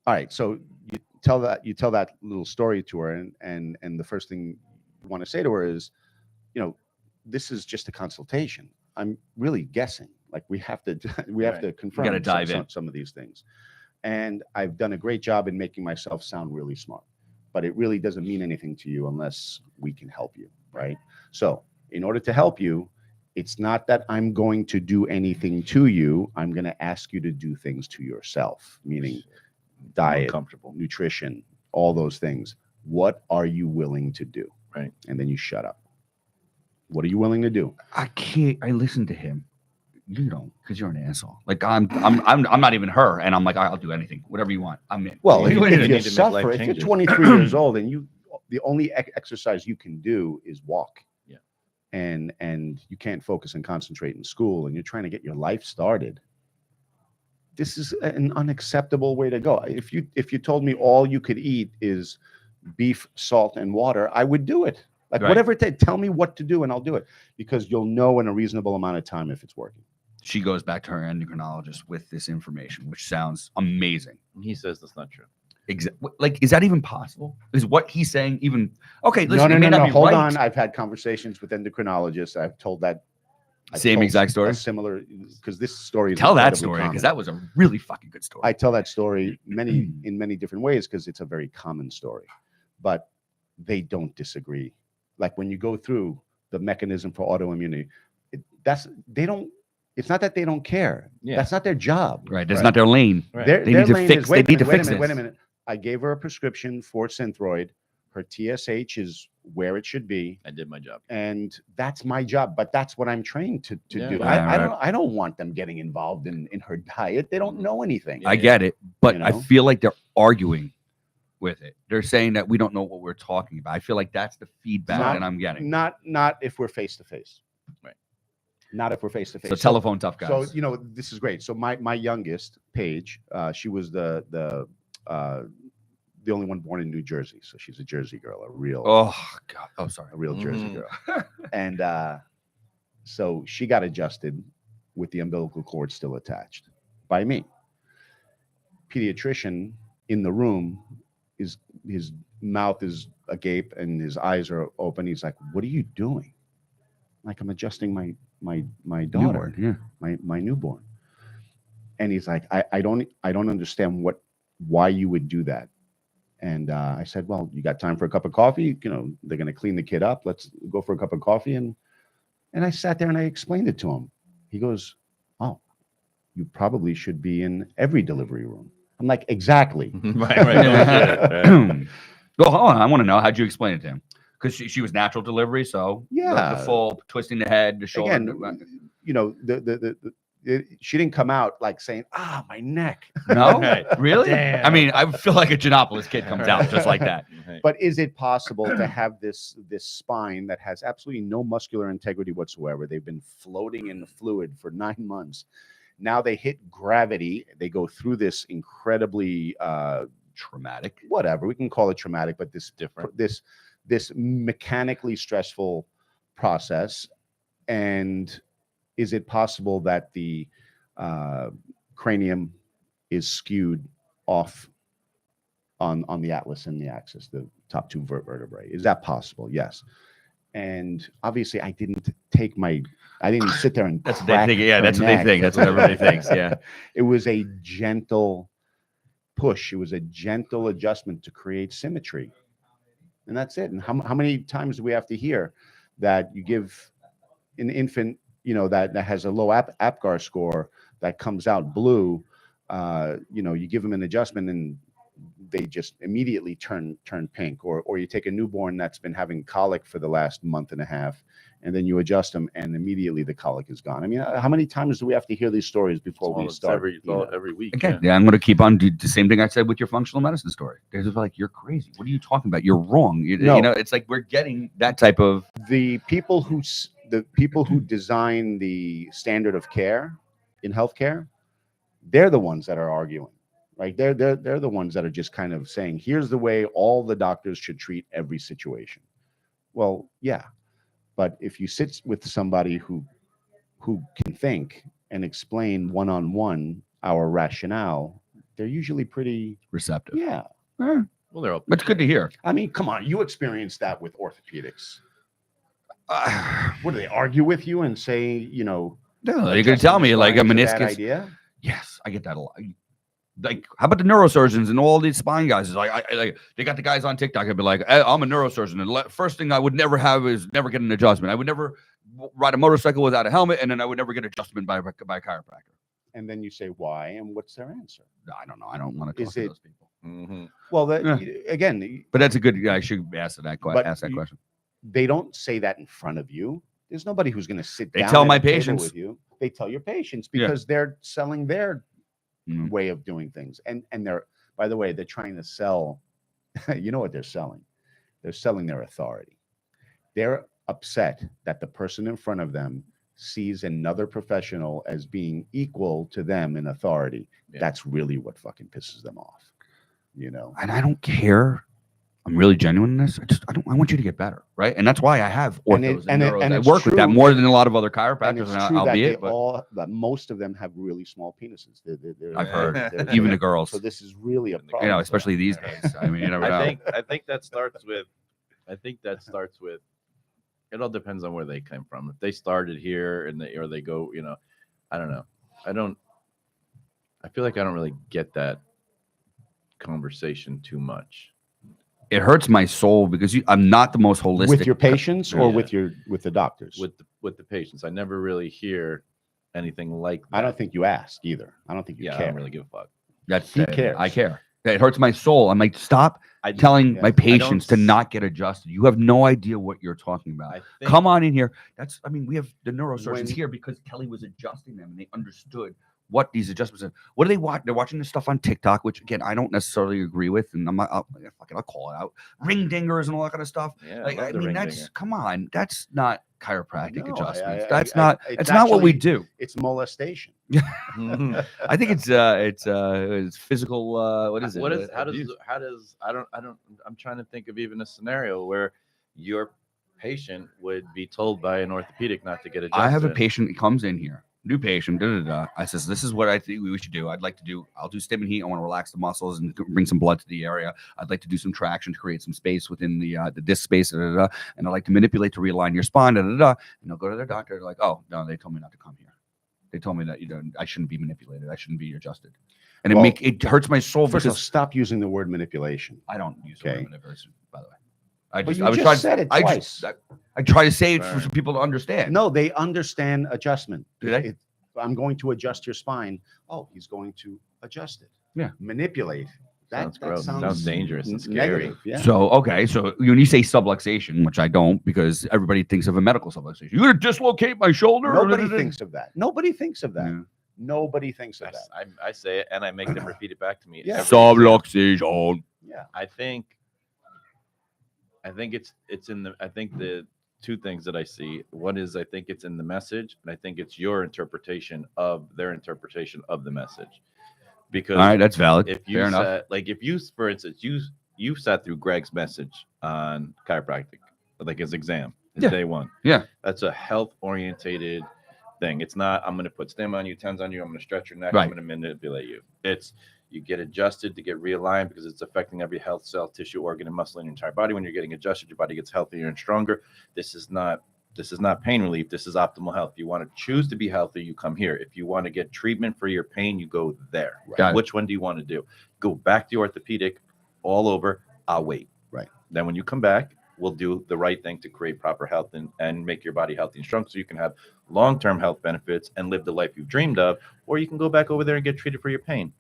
all right, so you tell that little story to her, and the first thing you want to say to her is, this is just a consultation. I'm really guessing. Like we have to confirm
gotta dive in.
some of these things. And I've done a great job in making myself sound really smart, but it really doesn't mean anything to you unless we can help you, right? So in order to help you, it's not that I'm going to do anything to you. I'm going to ask you to do things to yourself, meaning diet,
Comfortable.
nutrition, all those things. What are you willing to do?
Right.
And then you shut up. What are you willing to do?
I can't. I listen to him. You don't, because you're an asshole. Like I'm not even her, and I'm like, I'll do anything, whatever you want. I'm in.
Well,
You
if
need to
you
make
suffer,
life
if you're
changes.
23 years old and the only exercise you can do is walk.
Yeah.
And you can't focus and concentrate in school, and you're trying to get your life started. This is an unacceptable way to go. If you told me all you could eat is beef, salt, and water, I would do it. Like
Right.
whatever it takes, tell me what to do, and I'll do it, because you'll know in a reasonable amount of time if it's working.
She goes back to her endocrinologist with this information, which sounds amazing.
He says that's not true.
Like, is that even possible? Is what he's saying even okay? Listen,
No.
it may not be
Hold
right.
on. I've had conversations with endocrinologists. I've told that. I've
Same
told
exact story?
a similar, because this story is
Tell that
incredibly
story
common.
because that was a really fucking good story.
I tell that story in many different ways because it's a very common story, but they don't disagree. Like when you go through the mechanism for autoimmunity, it's not that they don't care.
Yeah.
That's not their job.
Right, that's not their lane.
Right.
Their
They need to
lane
fix.
is,
They need to
wait a
fix
minute,
this.
wait a minute. I gave her a prescription for Synthroid. Her TSH is where it should be,
I did my job.
and that's my job. But that's what I'm trained to
Yeah.
do.
Right,
I don't want them getting involved in her diet. They don't know anything.
I get it, but
You
I
know?
feel like they're arguing with it. They're saying that we don't know what we're talking about. I feel like that's the feedback
Not-
that I'm getting.
Not if we're face to face.
Right.
Not if we're face to face.
So telephone tough guys.
So this is great. So my youngest, Paige, she was the only one born in New Jersey. So she's a Jersey girl, a real
God. Oh, sorry.
Jersey
Mhm.
girl. And so she got adjusted with the umbilical cord still attached by me. Pediatrician in the room is his mouth is agape and his eyes are open. He's like, "What are you doing?" Like, I'm adjusting my daughter,
Newborn, yeah.
my newborn. And he's like, I don't understand why you would do that. And I said, well, you got time for a cup of coffee? They're going to clean the kid up. Let's go for a cup of coffee. And I sat there and I explained it to him. He goes, oh, you probably should be in every delivery room. I'm like, exactly.
right.
Well, hold on. I want to know, how'd you explain it to him? Because she was natural delivery, so
Yeah.
the full twisting the head, the shoulder.
Again, she didn't come out like saying, my neck.
No,
Right.
really?
Damn.
I mean, I feel like a Genopolis kid comes out just like that.
Right.
But is it possible to have this spine that has absolutely no muscular integrity whatsoever? They've been floating in the fluid for 9 months. Now they hit gravity. They go through this incredibly
Traumatic.
whatever we can call it traumatic, but this mechanically stressful process. And is it possible that the cranium is skewed off on the atlas and the axis, the top two vertebrae? Is that possible? Yes. And obviously, I didn't sit there and
That's what they
crack
think. Yeah,
her
that's what they
neck.
think. That's what everybody thinks. Yeah.
It was a gentle push. It was a gentle adjustment to create symmetry. And that's it. And how many times do we have to hear that you give an infant, that has a low APGAR score that comes out blue, you give them an adjustment and they just immediately turn pink, or you take a newborn that's been having colic for the last month and a half, and then you adjust them and immediately the colic is gone. I mean, how many times do we have to hear these stories before we start?
Every week.
Okay, yeah, I'm going to keep on do the same thing I said with your functional medicine story. They're just like, you're crazy. What are you talking about? You're wrong.
No.
It's like we're getting that type of.
The people who design the standard of care in healthcare, they're the ones that are arguing. Right? They're the ones that are just kind of saying, here's the way all the doctors should treat every situation. Well, yeah, but if you sit with somebody who can think and explain one-on-one our rationale, they're usually pretty
receptive.
Yeah.
Well, they're open.
That's good to hear.
I mean, come on, you experienced that with orthopedics. What do they argue with you and say,
No, you're going to tell me like a meniscus.
Idea?
Yes, I get that a lot. Like, how about the neurosurgeons and all these spine guys? Is like, they got the guys on TikTok. I'd be like, I'm a neurosurgeon, and the first thing I would never have is never get an adjustment. I would never ride a motorcycle without a helmet, and then I would never get adjustment by a chiropractor.
And then you say why, and what's their answer?
I don't know. I don't want to talk to those people.
Mm-hmm.
Well, again,
but that's a good. I should ask that question.
They don't say that in front of you. There's nobody who's going to sit down.
They tell my
at a table
patients
with you. They tell your patients because they're selling their way of doing things, and they're, by the way, they're trying to sell. You know what they're selling? They're selling their authority. They're upset that the person in front of them sees another professional as being equal to them in authority. Yeah. That's really what fucking pisses them off.
And I don't care. I'm really genuine in this. I want you to get better, right? And that's why I have orthos and neuros. I work with that more than a lot of other chiropractors,
that most of them have really small penises.
I've heard, even the girls.
So this is really a problem.
Especially these days. I mean, you never know.
I think that starts with. It all depends on where they came from. If they started here or they go, I don't know. I feel like I don't really get that conversation too much.
It hurts my soul because I'm not the most holistic
with your patients or with the doctors.
With the patients, I never really hear anything like that.
I don't think you ask either. I don't think you care.
I don't really give a fuck.
He cares.
I care. It hurts my soul. I'm like, stop telling my patients to not get adjusted. You have no idea what you're talking about. Come on in here. We have the neurosurgeons here because Kelly was adjusting them and they understood what these adjustments are. What do they watch? They're watching this stuff on TikTok, which again I don't necessarily agree with, and I'll call it out. Ring dingers and all that kind of stuff.
Yeah,
come on, that's not chiropractic adjustments. That's not what we do.
It's molestation.
I think it's physical. What is it?
I'm trying to think of even a scenario where your patient would be told by an orthopedic not to get adjusted.
I have a patient that comes in here. New patient, I says, this is what I think we should do. I'll do stim and heat. I want to relax the muscles and bring some blood to the area. I'd like to do some traction to create some space within the disc space, and I'd like to manipulate to realign your spine, and they'll go to their doctor. They're like, oh, no, they told me not to come here. They told me that I shouldn't be manipulated. I shouldn't be adjusted. And it hurts my soul.
First of all, stop using the word manipulation.
I don't use the word manipulation, by the way.
I
try to say it for people to understand.
No, they understand adjustment.
Do they?
I'm going to adjust your spine. Oh, he's going to adjust it.
Yeah.
Manipulate.
That sounds dangerous and scary.
Negative, yeah.
So when you say subluxation, which I don't, because everybody thinks of a medical subluxation. You're going to dislocate my shoulder?
Nobody thinks of that. Nobody thinks of that. Yeah. Nobody thinks of that.
I say it and I make them repeat it back to me.
Yeah.
Subluxation.
Yeah.
I think it's in the two things that I see. One is I think it's in the message, and I think it's your interpretation of their interpretation of the message. Because
all right, that's valid.
If you for instance, you sat through Greg's message on chiropractic, like his exam, day one.
Yeah,
that's a health orientated thing. It's not I'm going to put stim on you, tens on you. I'm going to stretch your neck.
Right.
I'm going to manipulate you. It's You get adjusted to get realigned because it's affecting every health cell, tissue, organ, and muscle in your entire body. When you're getting adjusted, your body gets healthier and stronger. This is not pain relief. This is optimal health. You want to choose to be healthy, you come here. If you want to get treatment for your pain, you go there.
Got
Which one do you want to do? Go back to orthopedic, all over. I'll wait.
Right.
Then when you come back, we'll do the right thing to create proper health and make your body healthy and strong so you can have long-term health benefits and live the life you've dreamed of. Or you can go back over there and get treated for your pain.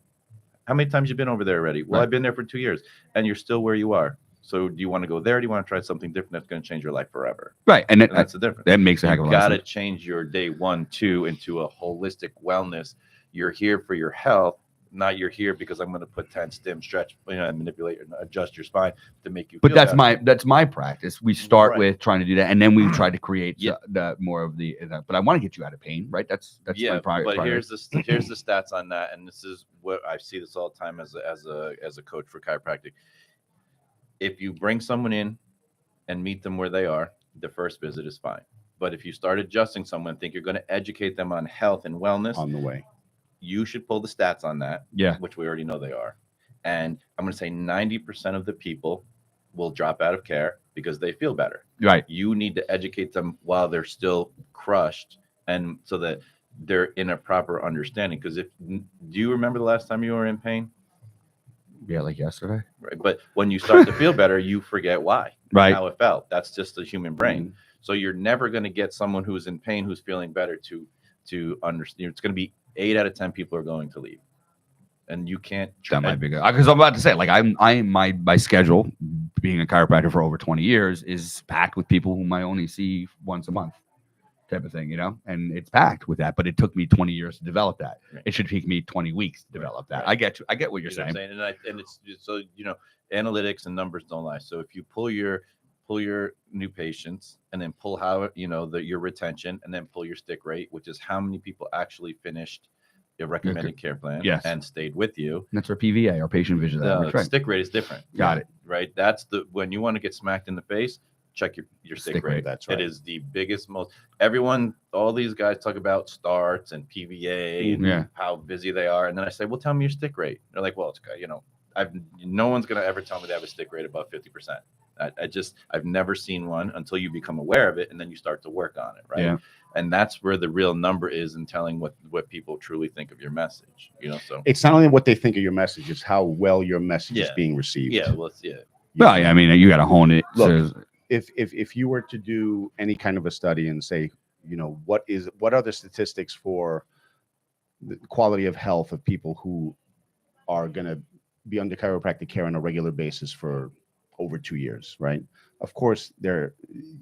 How many times you been over there already? Well,
Right.
I've been there for 2 years and you're still where you are. So do you want to go there? Or do you want to try something different that's going to change your life forever?
Right. And
And that's the difference.
that makes a heck of a
You
lot
got
of
to
sense.
change your day 1, 2 into a holistic wellness. You're here for your health, not you're here because I'm going to put 10 stim, stretch, and manipulate and adjust your spine to make you.
But
feel
that's
better.
that's my practice. We start
Right.
with trying to do that, and then we try to create
Yeah.
the more of the. But I want to get you out of pain, right? That's my
But
priority.
here's the stats on that, and this is what I see this all the time as a coach for chiropractic. If you bring someone in and meet them where they are, the first visit is fine. But if you start adjusting someone, think you're going to educate them on health and wellness,
On the way.
you should pull the stats on that,
Yeah.
which we already know they are. And I'm going to say 90% of the people will drop out of care because they feel better.
Right.
You need to educate them while they're still crushed, and so that they're in a proper understanding. Because do you remember the last time you were in pain?
Yeah, like yesterday.
Right. But when you start to feel better, you forget why,
Right.
how it felt. That's just the human brain.
Mm-hmm.
So you're never going to get someone who's in pain who's feeling better to understand. It's going to be 8 out of 10 people are going to leave, and you can't.
That might be good because I'm about to say, like, my schedule, being a chiropractor for over 20 years, is packed with people whom I only see once a month, type of thing, and it's packed with that. But it took me 20 years to develop that.
Right.
It should take me 20 weeks to develop that.
Right.
I get you. I get what you're
You know
saying.
what I'm saying? And it's so analytics and numbers don't lie. So if you pull your new patients and then pull how your retention and then pull your stick rate, which is how many people actually finished your recommended care plan
Yes.
and stayed with you.
That's our PVA, our patient vision.
The stick rate is different.
Got it.
Right. That's when you want to get smacked in the face, check your stick rate.
That's right.
It is the biggest, all these guys talk about starts and PVA and
Yeah.
how busy they are. And then I say, well, tell me your stick rate. They're like, well, it's, no one's going to ever tell me they have a stick rate above 50%. I've never seen one until you become aware of it. And then you start to work on it. Right.
Yeah.
And that's where the real number is in telling what people truly think of your message, so.
It's not only what they think of your message, it's how well your message is
Yeah.
being received.
Yeah. Well, yeah.
Well, yeah, I mean, you got to hone it.
Look,
So-
if you were to do any kind of a study and say, what are the statistics for the quality of health of people who are going to be under chiropractic care on a regular basis for over 2 years, right? Of course, their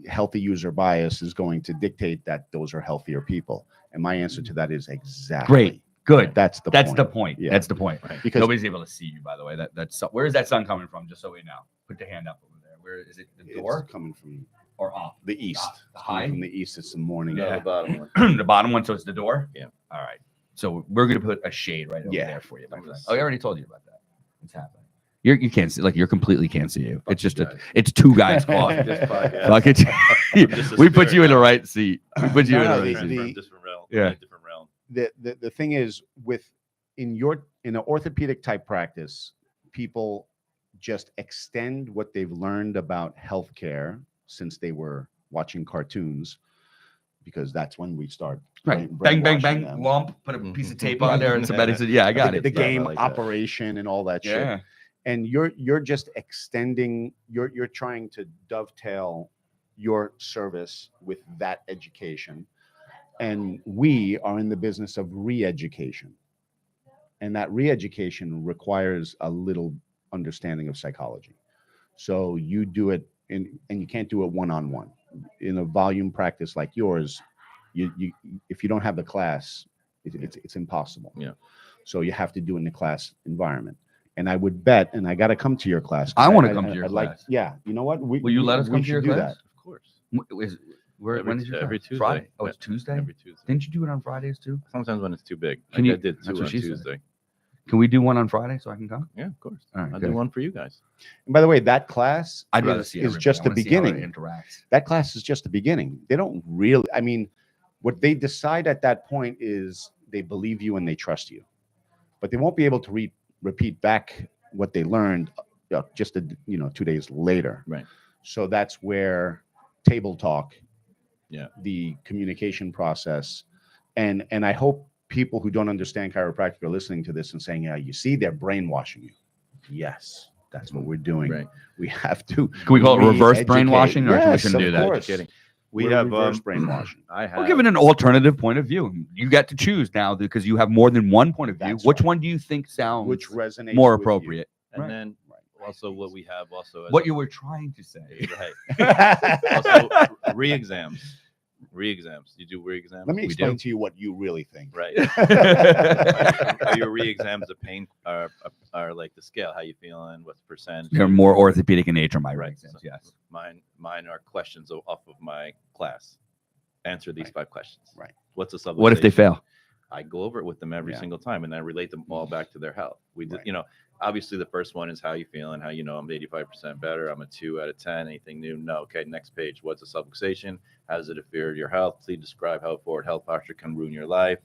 healthy user bias is going to dictate that those are healthier people. And my answer to that is exactly.
Great. Good.
That's the point. Yeah.
That's the point.
Right.
Because
Nobody's able to see you, by the way. That's where is that sun coming from? Just so we know. Put the hand up over there. Where is it? The door
it's coming from
or off?
the east.
The
It's coming
high?
from the east. It's the morning.
No,
Yeah.
the bottom one.
The bottom one. So it's the door.
Yeah.
All right. So we're gonna put a shade right over
Yeah.
there for you, my
I'm
friend.
gonna
Oh, I
see.
already told you about that. It's happening. You can't see, like, you completely can't see you.
Fuck
It's just
you guys.
it's 2 guys coffee.
This podcast.
Fuck it.
just a
We put
spirit
you in the
now.
right seat. We put you
No,
in
no,
the right
the-
seat.
From different realm.
Yeah.
Different realm.
The thing is, in an orthopedic type practice, people just extend what they've learned about healthcare since they were watching cartoons, because that's when we start
Right. Bang, bang,
brainwashing
bang.
them.
Lump. Put a piece of tape on there and some medicine. Yeah, I got
the,
it.
the
Yeah, I
game
like that.
operation and all that shit.
Yeah.
And you're just extending. You're trying to dovetail your service with that education, and we are in the business of re-education, and that re-education requires a little understanding of psychology. So you do it and you can't do it one-on-one. In a volume practice like yours, you if you don't have the class, it's impossible.
Yeah.
So you have to do it in the class environment. And I would bet, and I got to come to your class.
I wanna come to your class.
Yeah, you know what?
Will you let us come to your
should do
class?
Of course.
When is your
every
class?
Tuesday.
Friday? Oh, it's
Yeah.
Tuesday?
Every Tuesday.
Didn't you do it on Fridays too?
Sometimes when it's too big.
Can
Like
you-
I did
that's
2
what
on
she said.
Tuesday.
Can we do one on Friday so I can come?
Yeah, of course.
All right,
I'll
good.
do one for you guys.
And by the way, that class
I'd rather
is,
see
is
everybody.
just
I
the
wanna see how it
beginning.
interacts.
That class is just the beginning. They don't really, I mean, what they decide at that point is they believe you and they trust you, but they won't be able to read repeat back what they learned just 2 days later.
Right.
So that's where table talk,
Yeah.
the communication process, and I hope people who don't understand chiropractic are listening to this and saying, yeah, you see, they're brainwashing you. Yes, that's what we're doing.
Right.
We have to.
Can we call it reverse
re-educate.
brainwashing, or we
Yes,
shouldn't
of
do that?
course.
Educating.
We're
We have
reverse brainwashing.
I have.
We're giving an alternative point of view. You get to choose now because you have more than one point of view.
That's
Which
right.
one do you think sounds
Which resonates
more
with you.
appropriate?
And
Right.
then also what we have also as
What you were trying to say.
right. Also re-exams. Re-exams. You do re-exams?
Let me
We
explain
do.
to you what you really think.
Right. Are your re-exams a pain are like the scale? How you feeling? What's the percentage?
They're more orthopedic in nature, my
Right.
exams.
So
Yes.
Mine are questions off of my class. Answer these
Right.
5 questions.
Right.
What's a subluxation?
What if they fail?
I go over it with them every
Yeah.
single time, and I relate them all back to their health. We did,
Right.
Obviously the first one is how you feeling, how I'm 85% better. I'm a 2 out of 10. Anything new? No. Okay. Next page. What's a subluxation? How does it affect your health? Please describe how a forward health posture can ruin your life.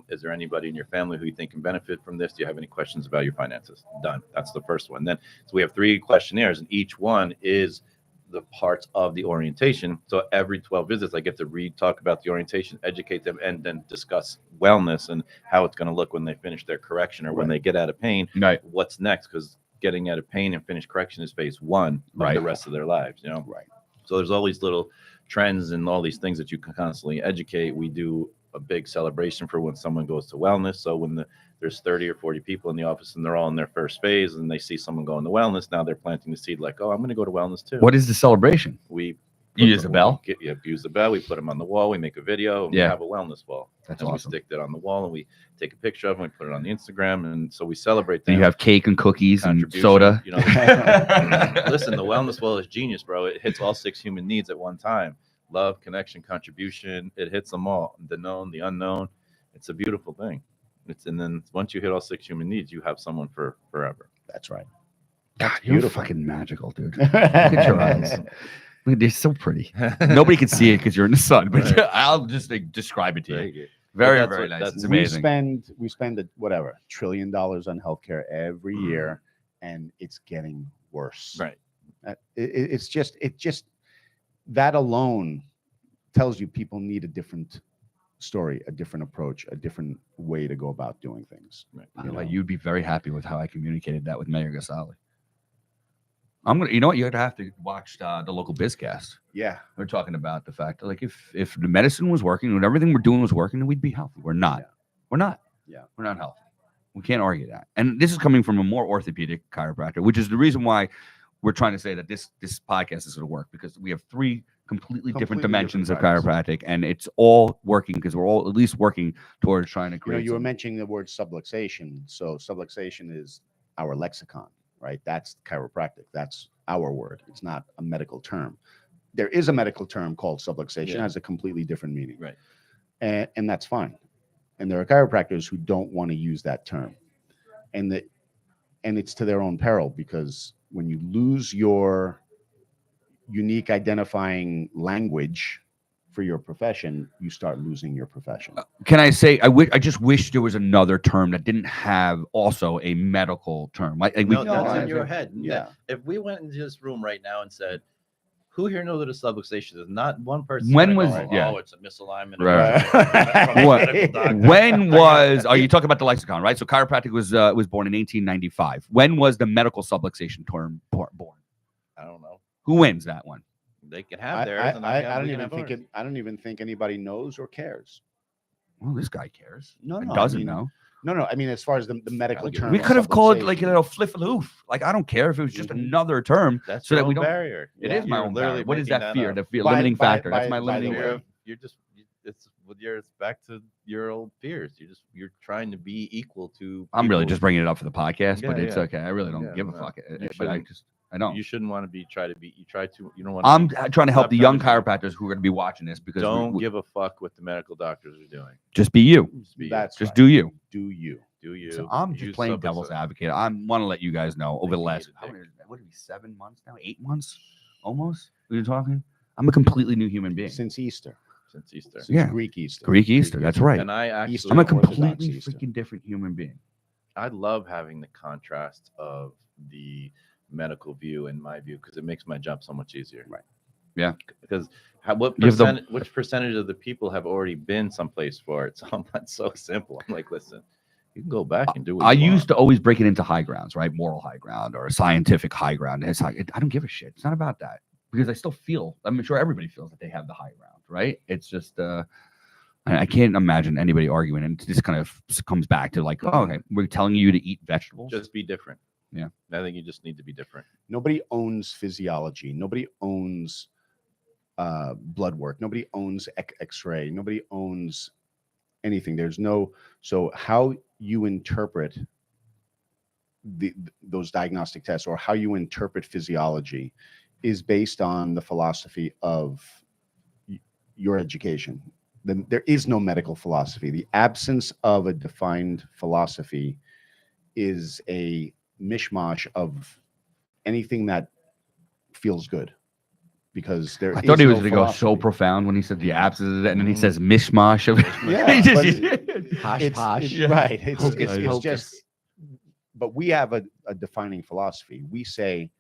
Is there anybody in your family who you think can benefit from this? Do you have any questions about your finances? Done. That's the first one. Then, so we have 3 questionnaires, and each one is the parts of the orientation. So every 12 visits, I get to talk about the orientation, educate them, and then discuss wellness and how it's going to look when they finish their correction or when they get out of pain.
Right.
What's next? Because getting out of pain and finish correction is phase 1 of the rest of their lives.
Right.
So there's all these little trends and all these things that you can constantly educate. We do a big celebration for when someone goes to wellness. So when there's 30 or 40 people in the office and they're all in their first phase and they see someone going to wellness, now they're planting the seed like, oh, I'm going to go to wellness too.
What is the celebration?
We
You use the bell?
Use the bell. We put them on the wall. We make a video and we have a wellness wall.
That's
and
awesome.
we stick that on the wall and we take a picture of them. We put it on the Instagram. And so we celebrate that.
You have cake and cookies and
Contribution,
soda.
Listen, the wellness wall is genius, bro. It hits all 6 human needs at one time. Love, connection, contribution. It hits them all. The known, the unknown. It's a beautiful thing. And then once you hit all 6 human needs, you have someone for forever.
That's right.
God,
That's
you're
beautiful.
fucking magical, dude. Look at your eyes. They're so pretty. Nobody can see it because you're in the sun, but
Right.
I'll just describe it to you.
Thank you.
Very,
But that's
very
what-
nice.
that's-
It's amazing.
We spend $1 trillion on healthcare every year, and it's getting worse.
Right.
It's just that alone tells you people need a different story, a different approach, a different way to go about doing things.
Right.
By the way, you'd be very happy with how I communicated that with Mayor Gasali. I'm gonna, you know what? You'd have to watch the local Bizcast.
Yeah.
We're talking about the fact that, like, if the medicine was working and everything we're doing was working, then we'd be healthy. We're not.
Yeah.
We're not.
Yeah.
We're not healthy. We can't argue that. And this is coming from a more orthopedic chiropractor, which is the reason why we're trying to say that this podcast is going to work, because we have 3 completely different dimensions of chiropractic, and it's all working because we're all at least working towards trying to create.
You were mentioning the word subluxation. So subluxation is our lexicon, right? That's chiropractic. That's our word. It's not a medical term. There is a medical term called subluxation. It has a completely different meaning.
Right.
And that's fine. And there are chiropractors who don't want to use that term. And it's to their own peril, because when you lose your unique identifying language for your profession, you start losing your profession.
Can I say I just wish there was another term that didn't have also a medical term. Like
No,
we,
that's
I
in your
agree.
head.
Yeah.
If we went into this room right now and said, who here knows what a subluxation is? Not one person.
When
gonna
was-
go,
yeah.
Oh, it's a misalignment.
Right.
From a
What-
medical doctor.
when was? Are you talking about the lexicon, right? So chiropractic was born in 1895. When was the medical subluxation term born?
I don't know.
Who wins that one?
They can have theirs. and
I
we
don't
can
even
have
think
ours.
I don't even think anybody knows or cares.
Well, this guy cares.
No,
And
no, I
doesn't
mean,
know.
No, I mean, as far as the medical term.
We
of
could have called it like
subluxation.
fliffaloof. Like, I don't care if it was just
Mhm.
another term.
That's
so
your
that we
own
don't-
barrier.
It
Yeah.
is my
You're
own
literally
barrier. What is
making
that fear?
up.
The fear,
By-
limiting
by-
factor. That's my
by the
limiting
way,
factor.
It's back to your old fears. You're trying to be equal to.
I'm really
people.
just bringing it up for the podcast, but
Yeah,
it's
yeah.
okay. I really don't
Yeah,
give a
no,
fuck.
you
But I don't.
You shouldn't want to be. You don't want.
I'm
to
trying to help
stop
the young
trying to
chiropractors who are going to be watching this, because
don't give a fuck what the medical doctors are doing.
just be you.
Just be
That's
Just
right.
do you.
Do you?
do you.
So I'm just
use
playing
sub-
devil's
sub-
advocate. I want to let you guys know over the
you
last,
need to
how
take-
many, what are we, 7 months now? 8 months? Almost? We were talking? I'm a completely new human being.
Since Easter.
Since Easter.
Since
Yeah.
Greek Easter.
Greek Easter. That's right.
And I actually
Easter
I'm a
Orthodox
completely
Easter.
freaking different human being.
I love having the contrast of the medical view and my view because it makes my job so much easier.
Right.
Yeah.
Because which percentage of the people have already been someplace for it? So that's so simple. I'm like, listen, you can go back and do what
I
you
used
want.
to always break it into high grounds, right? Moral high ground or scientific high ground. It's like, I don't give a shit. It's not about that because I still feel, I'm sure everybody feels that they have the high ground, right? It's just, I can't imagine anybody arguing. And it just kind of comes back to like, oh, okay, we're telling you to eat vegetables.
Just be different.
Yeah.
I think you just need to be different.
Nobody owns physiology. Nobody owns blood work. Nobody owns X-ray. Nobody owns anything. There's no. So how you interpret those diagnostic tests or how you interpret physiology is based on the philosophy of your education. There is no medical philosophy. The absence of a defined philosophy is a mishmash of anything that feels good, because
I thought he was going to go so profound when he said the abscess, and then he says mishmash of
Posh, posh. Right. It's just, but we have a defining philosophy. We say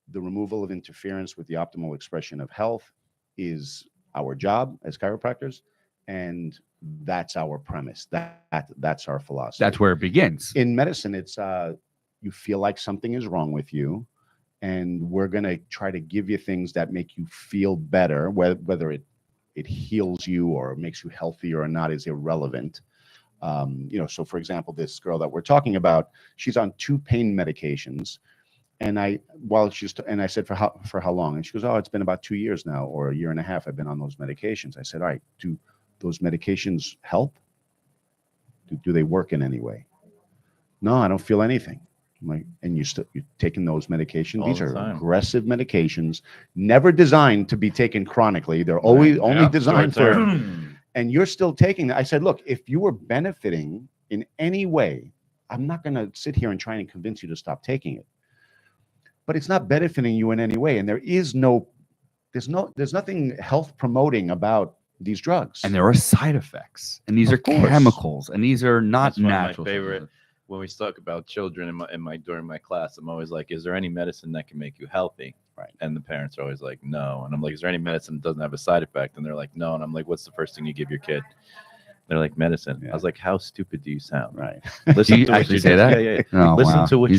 the removal of interference with the optimal expression of health is our job as chiropractors, and that's our premise. That's our philosophy.
That's where it begins.
In medicine, it's you feel like something is wrong with you, and we're going to try to give you things that make you feel better. Whether it heals you or makes you healthier or not is irrelevant. So for example, this girl that we're talking about, she's on 2 pain medications. And I said, for how long? And she goes, oh, it's been about 2 years now, or a year and a half. I've been on those medications. I said, all right, do those medications help? Do they work in any way? No, I don't feel anything. I'm like, and you're taking those medications. These are aggressive medications, never designed to be taken chronically. They're always only designed for, and you're still taking that. I said, look, if you were benefiting in any way, I'm not going to sit here and try and convince you to stop taking it. But it's not benefiting you in any way, and there's nothing health promoting about these drugs.
And there are side effects, and these are chemicals, and these are not natural.
My favorite. When we talk about children during my class, I'm always like, is there any medicine that can make you healthy?
Right. And
the parents are always like, no. And I'm like, is there any medicine that doesn't have a side effect? And they're like, no. And I'm like, what's the first thing you give your kid? They're like, medicine. Yeah. I was like, how stupid do you sound?
Right.
Listen, do you actually say that?
Yeah.
Oh,
listen to what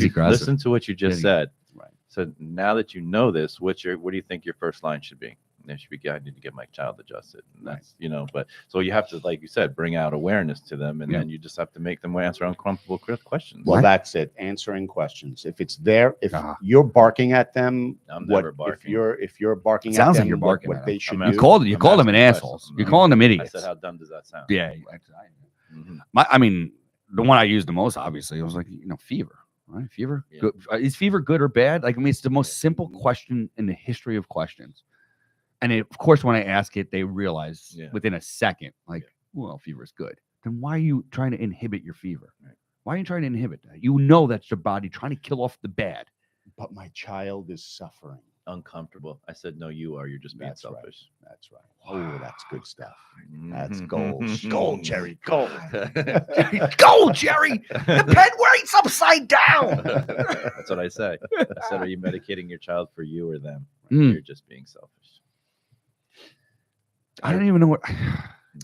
you just said.
Right.
So now that you know this, what do you think your first line should be? And it should be, I need to get my child adjusted. And that's, but so you have to, like you said, bring out awareness to them, and then you just have to make them answer uncomfortable questions.
Well, that's it. Answering questions. If it's there, if you're barking at them,
I'm never barking.
If you're barking,
sounds
at them,
like you're barking
what they should do.
You call them an assholes. You're calling them idiots.
I said, how dumb does that sound?
Yeah. I mean, the one I used the most, obviously, it was like, fever. Right? Fever.
Yeah.
Good. Is fever good or bad? Like, I mean, it's the most simple question in the history of questions. And of course, when I ask it, they realize within a second, like, well, fever is good. Then why are you trying to inhibit your fever? Right. Why are you trying to inhibit that? That's your body trying to kill off the bad.
But my child is suffering.
Uncomfortable. I said, no, you are. You're just being selfish.
Right. That's right. Oh, that's good stuff. That's
gold.
Gold, Jerry. Gold.
Gold, Jerry. The pen weights upside down.
That's what I say. I said, are you medicating your child for you or them? You're just being selfish.
I don't even know what.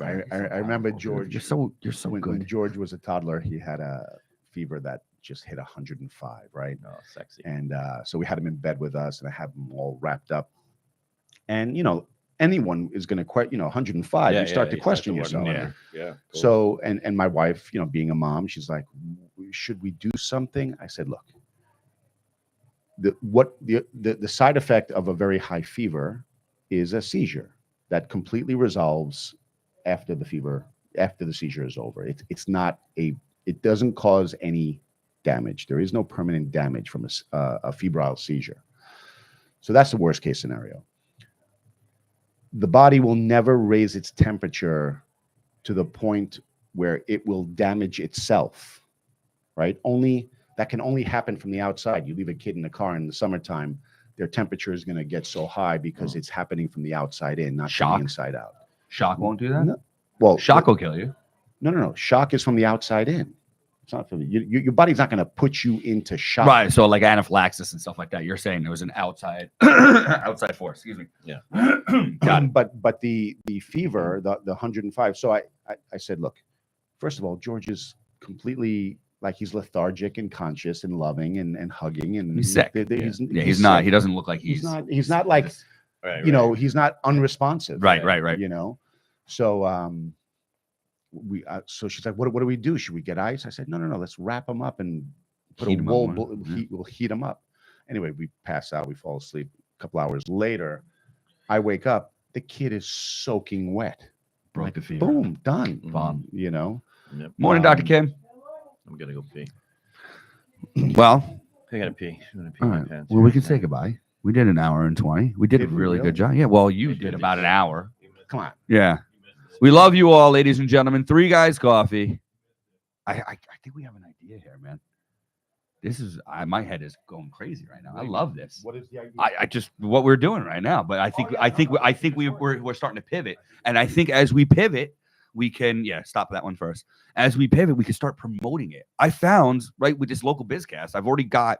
I remember George.
You're so good.
When George was a toddler, he had a fever that just hit 105, right?
Oh, sexy.
And so we had him in bed with us, and I had him all wrapped up. And anyone is going to question, 105. You start to question yourself.
Yeah. Cool.
So, and my wife, being a mom, she's like, should we do something? I said, look, the side effect of a very high fever is a seizure that completely resolves after the seizure is over. It doesn't cause any damage. There is no permanent damage from a febrile seizure. So that's the worst case scenario. The body will never raise its temperature to the point where it will damage itself, right? That can only happen from the outside. You leave a kid in the car in the summertime, their temperature is going to get so high because it's happening from the outside in, not from the inside out.
Shock won't do that?
No. Well,
shock will kill you.
No. Shock is from the outside in. It's not for me. Your body's not going to put you into shock.
Right. So like anaphylaxis and stuff like that. You're saying there was an outside outside force. Excuse me.
Yeah.
Got it.
But the fever, the 105. So I said, look, first of all, George is completely like he's lethargic and conscious and loving and hugging and
He's sick. He's not.
sick.
He doesn't look like
He's not like
Right,
you know, he's not unresponsive.
Right.
You know, so so she's like, what do we do? Should we get ice? I said, no. Let's wrap him up and put
Heat
a
him up
wool.
more.
We'll heat him up. Anyway, we pass out. We fall asleep. A couple hours later, I wake up. The kid is soaking wet.
Broke the fever.
Boom, done.
Bomb.
You know.
Yep.
Morning, Dr. Kim.
I'm gonna go pee.
Well,
I gotta pee. I'm gonna pee
all
my
right.
pants.
Well, we can say goodbye. We did an hour and 20. We did a
Did we
really
really?
good job. Yeah. Well, you
We
did
did.
about an hour.
Come on.
Yeah. We love you all, ladies and gentlemen. 3 Guys Coffee. I think we have an idea here, man. This is my head is going crazy right now. I love this.
What is the idea?
I just what we're doing right now, but I think we're starting to pivot, and I think as we pivot, we can stop that one first. As we pivot, we can start promoting it. I found right with this local bizcast, I've already got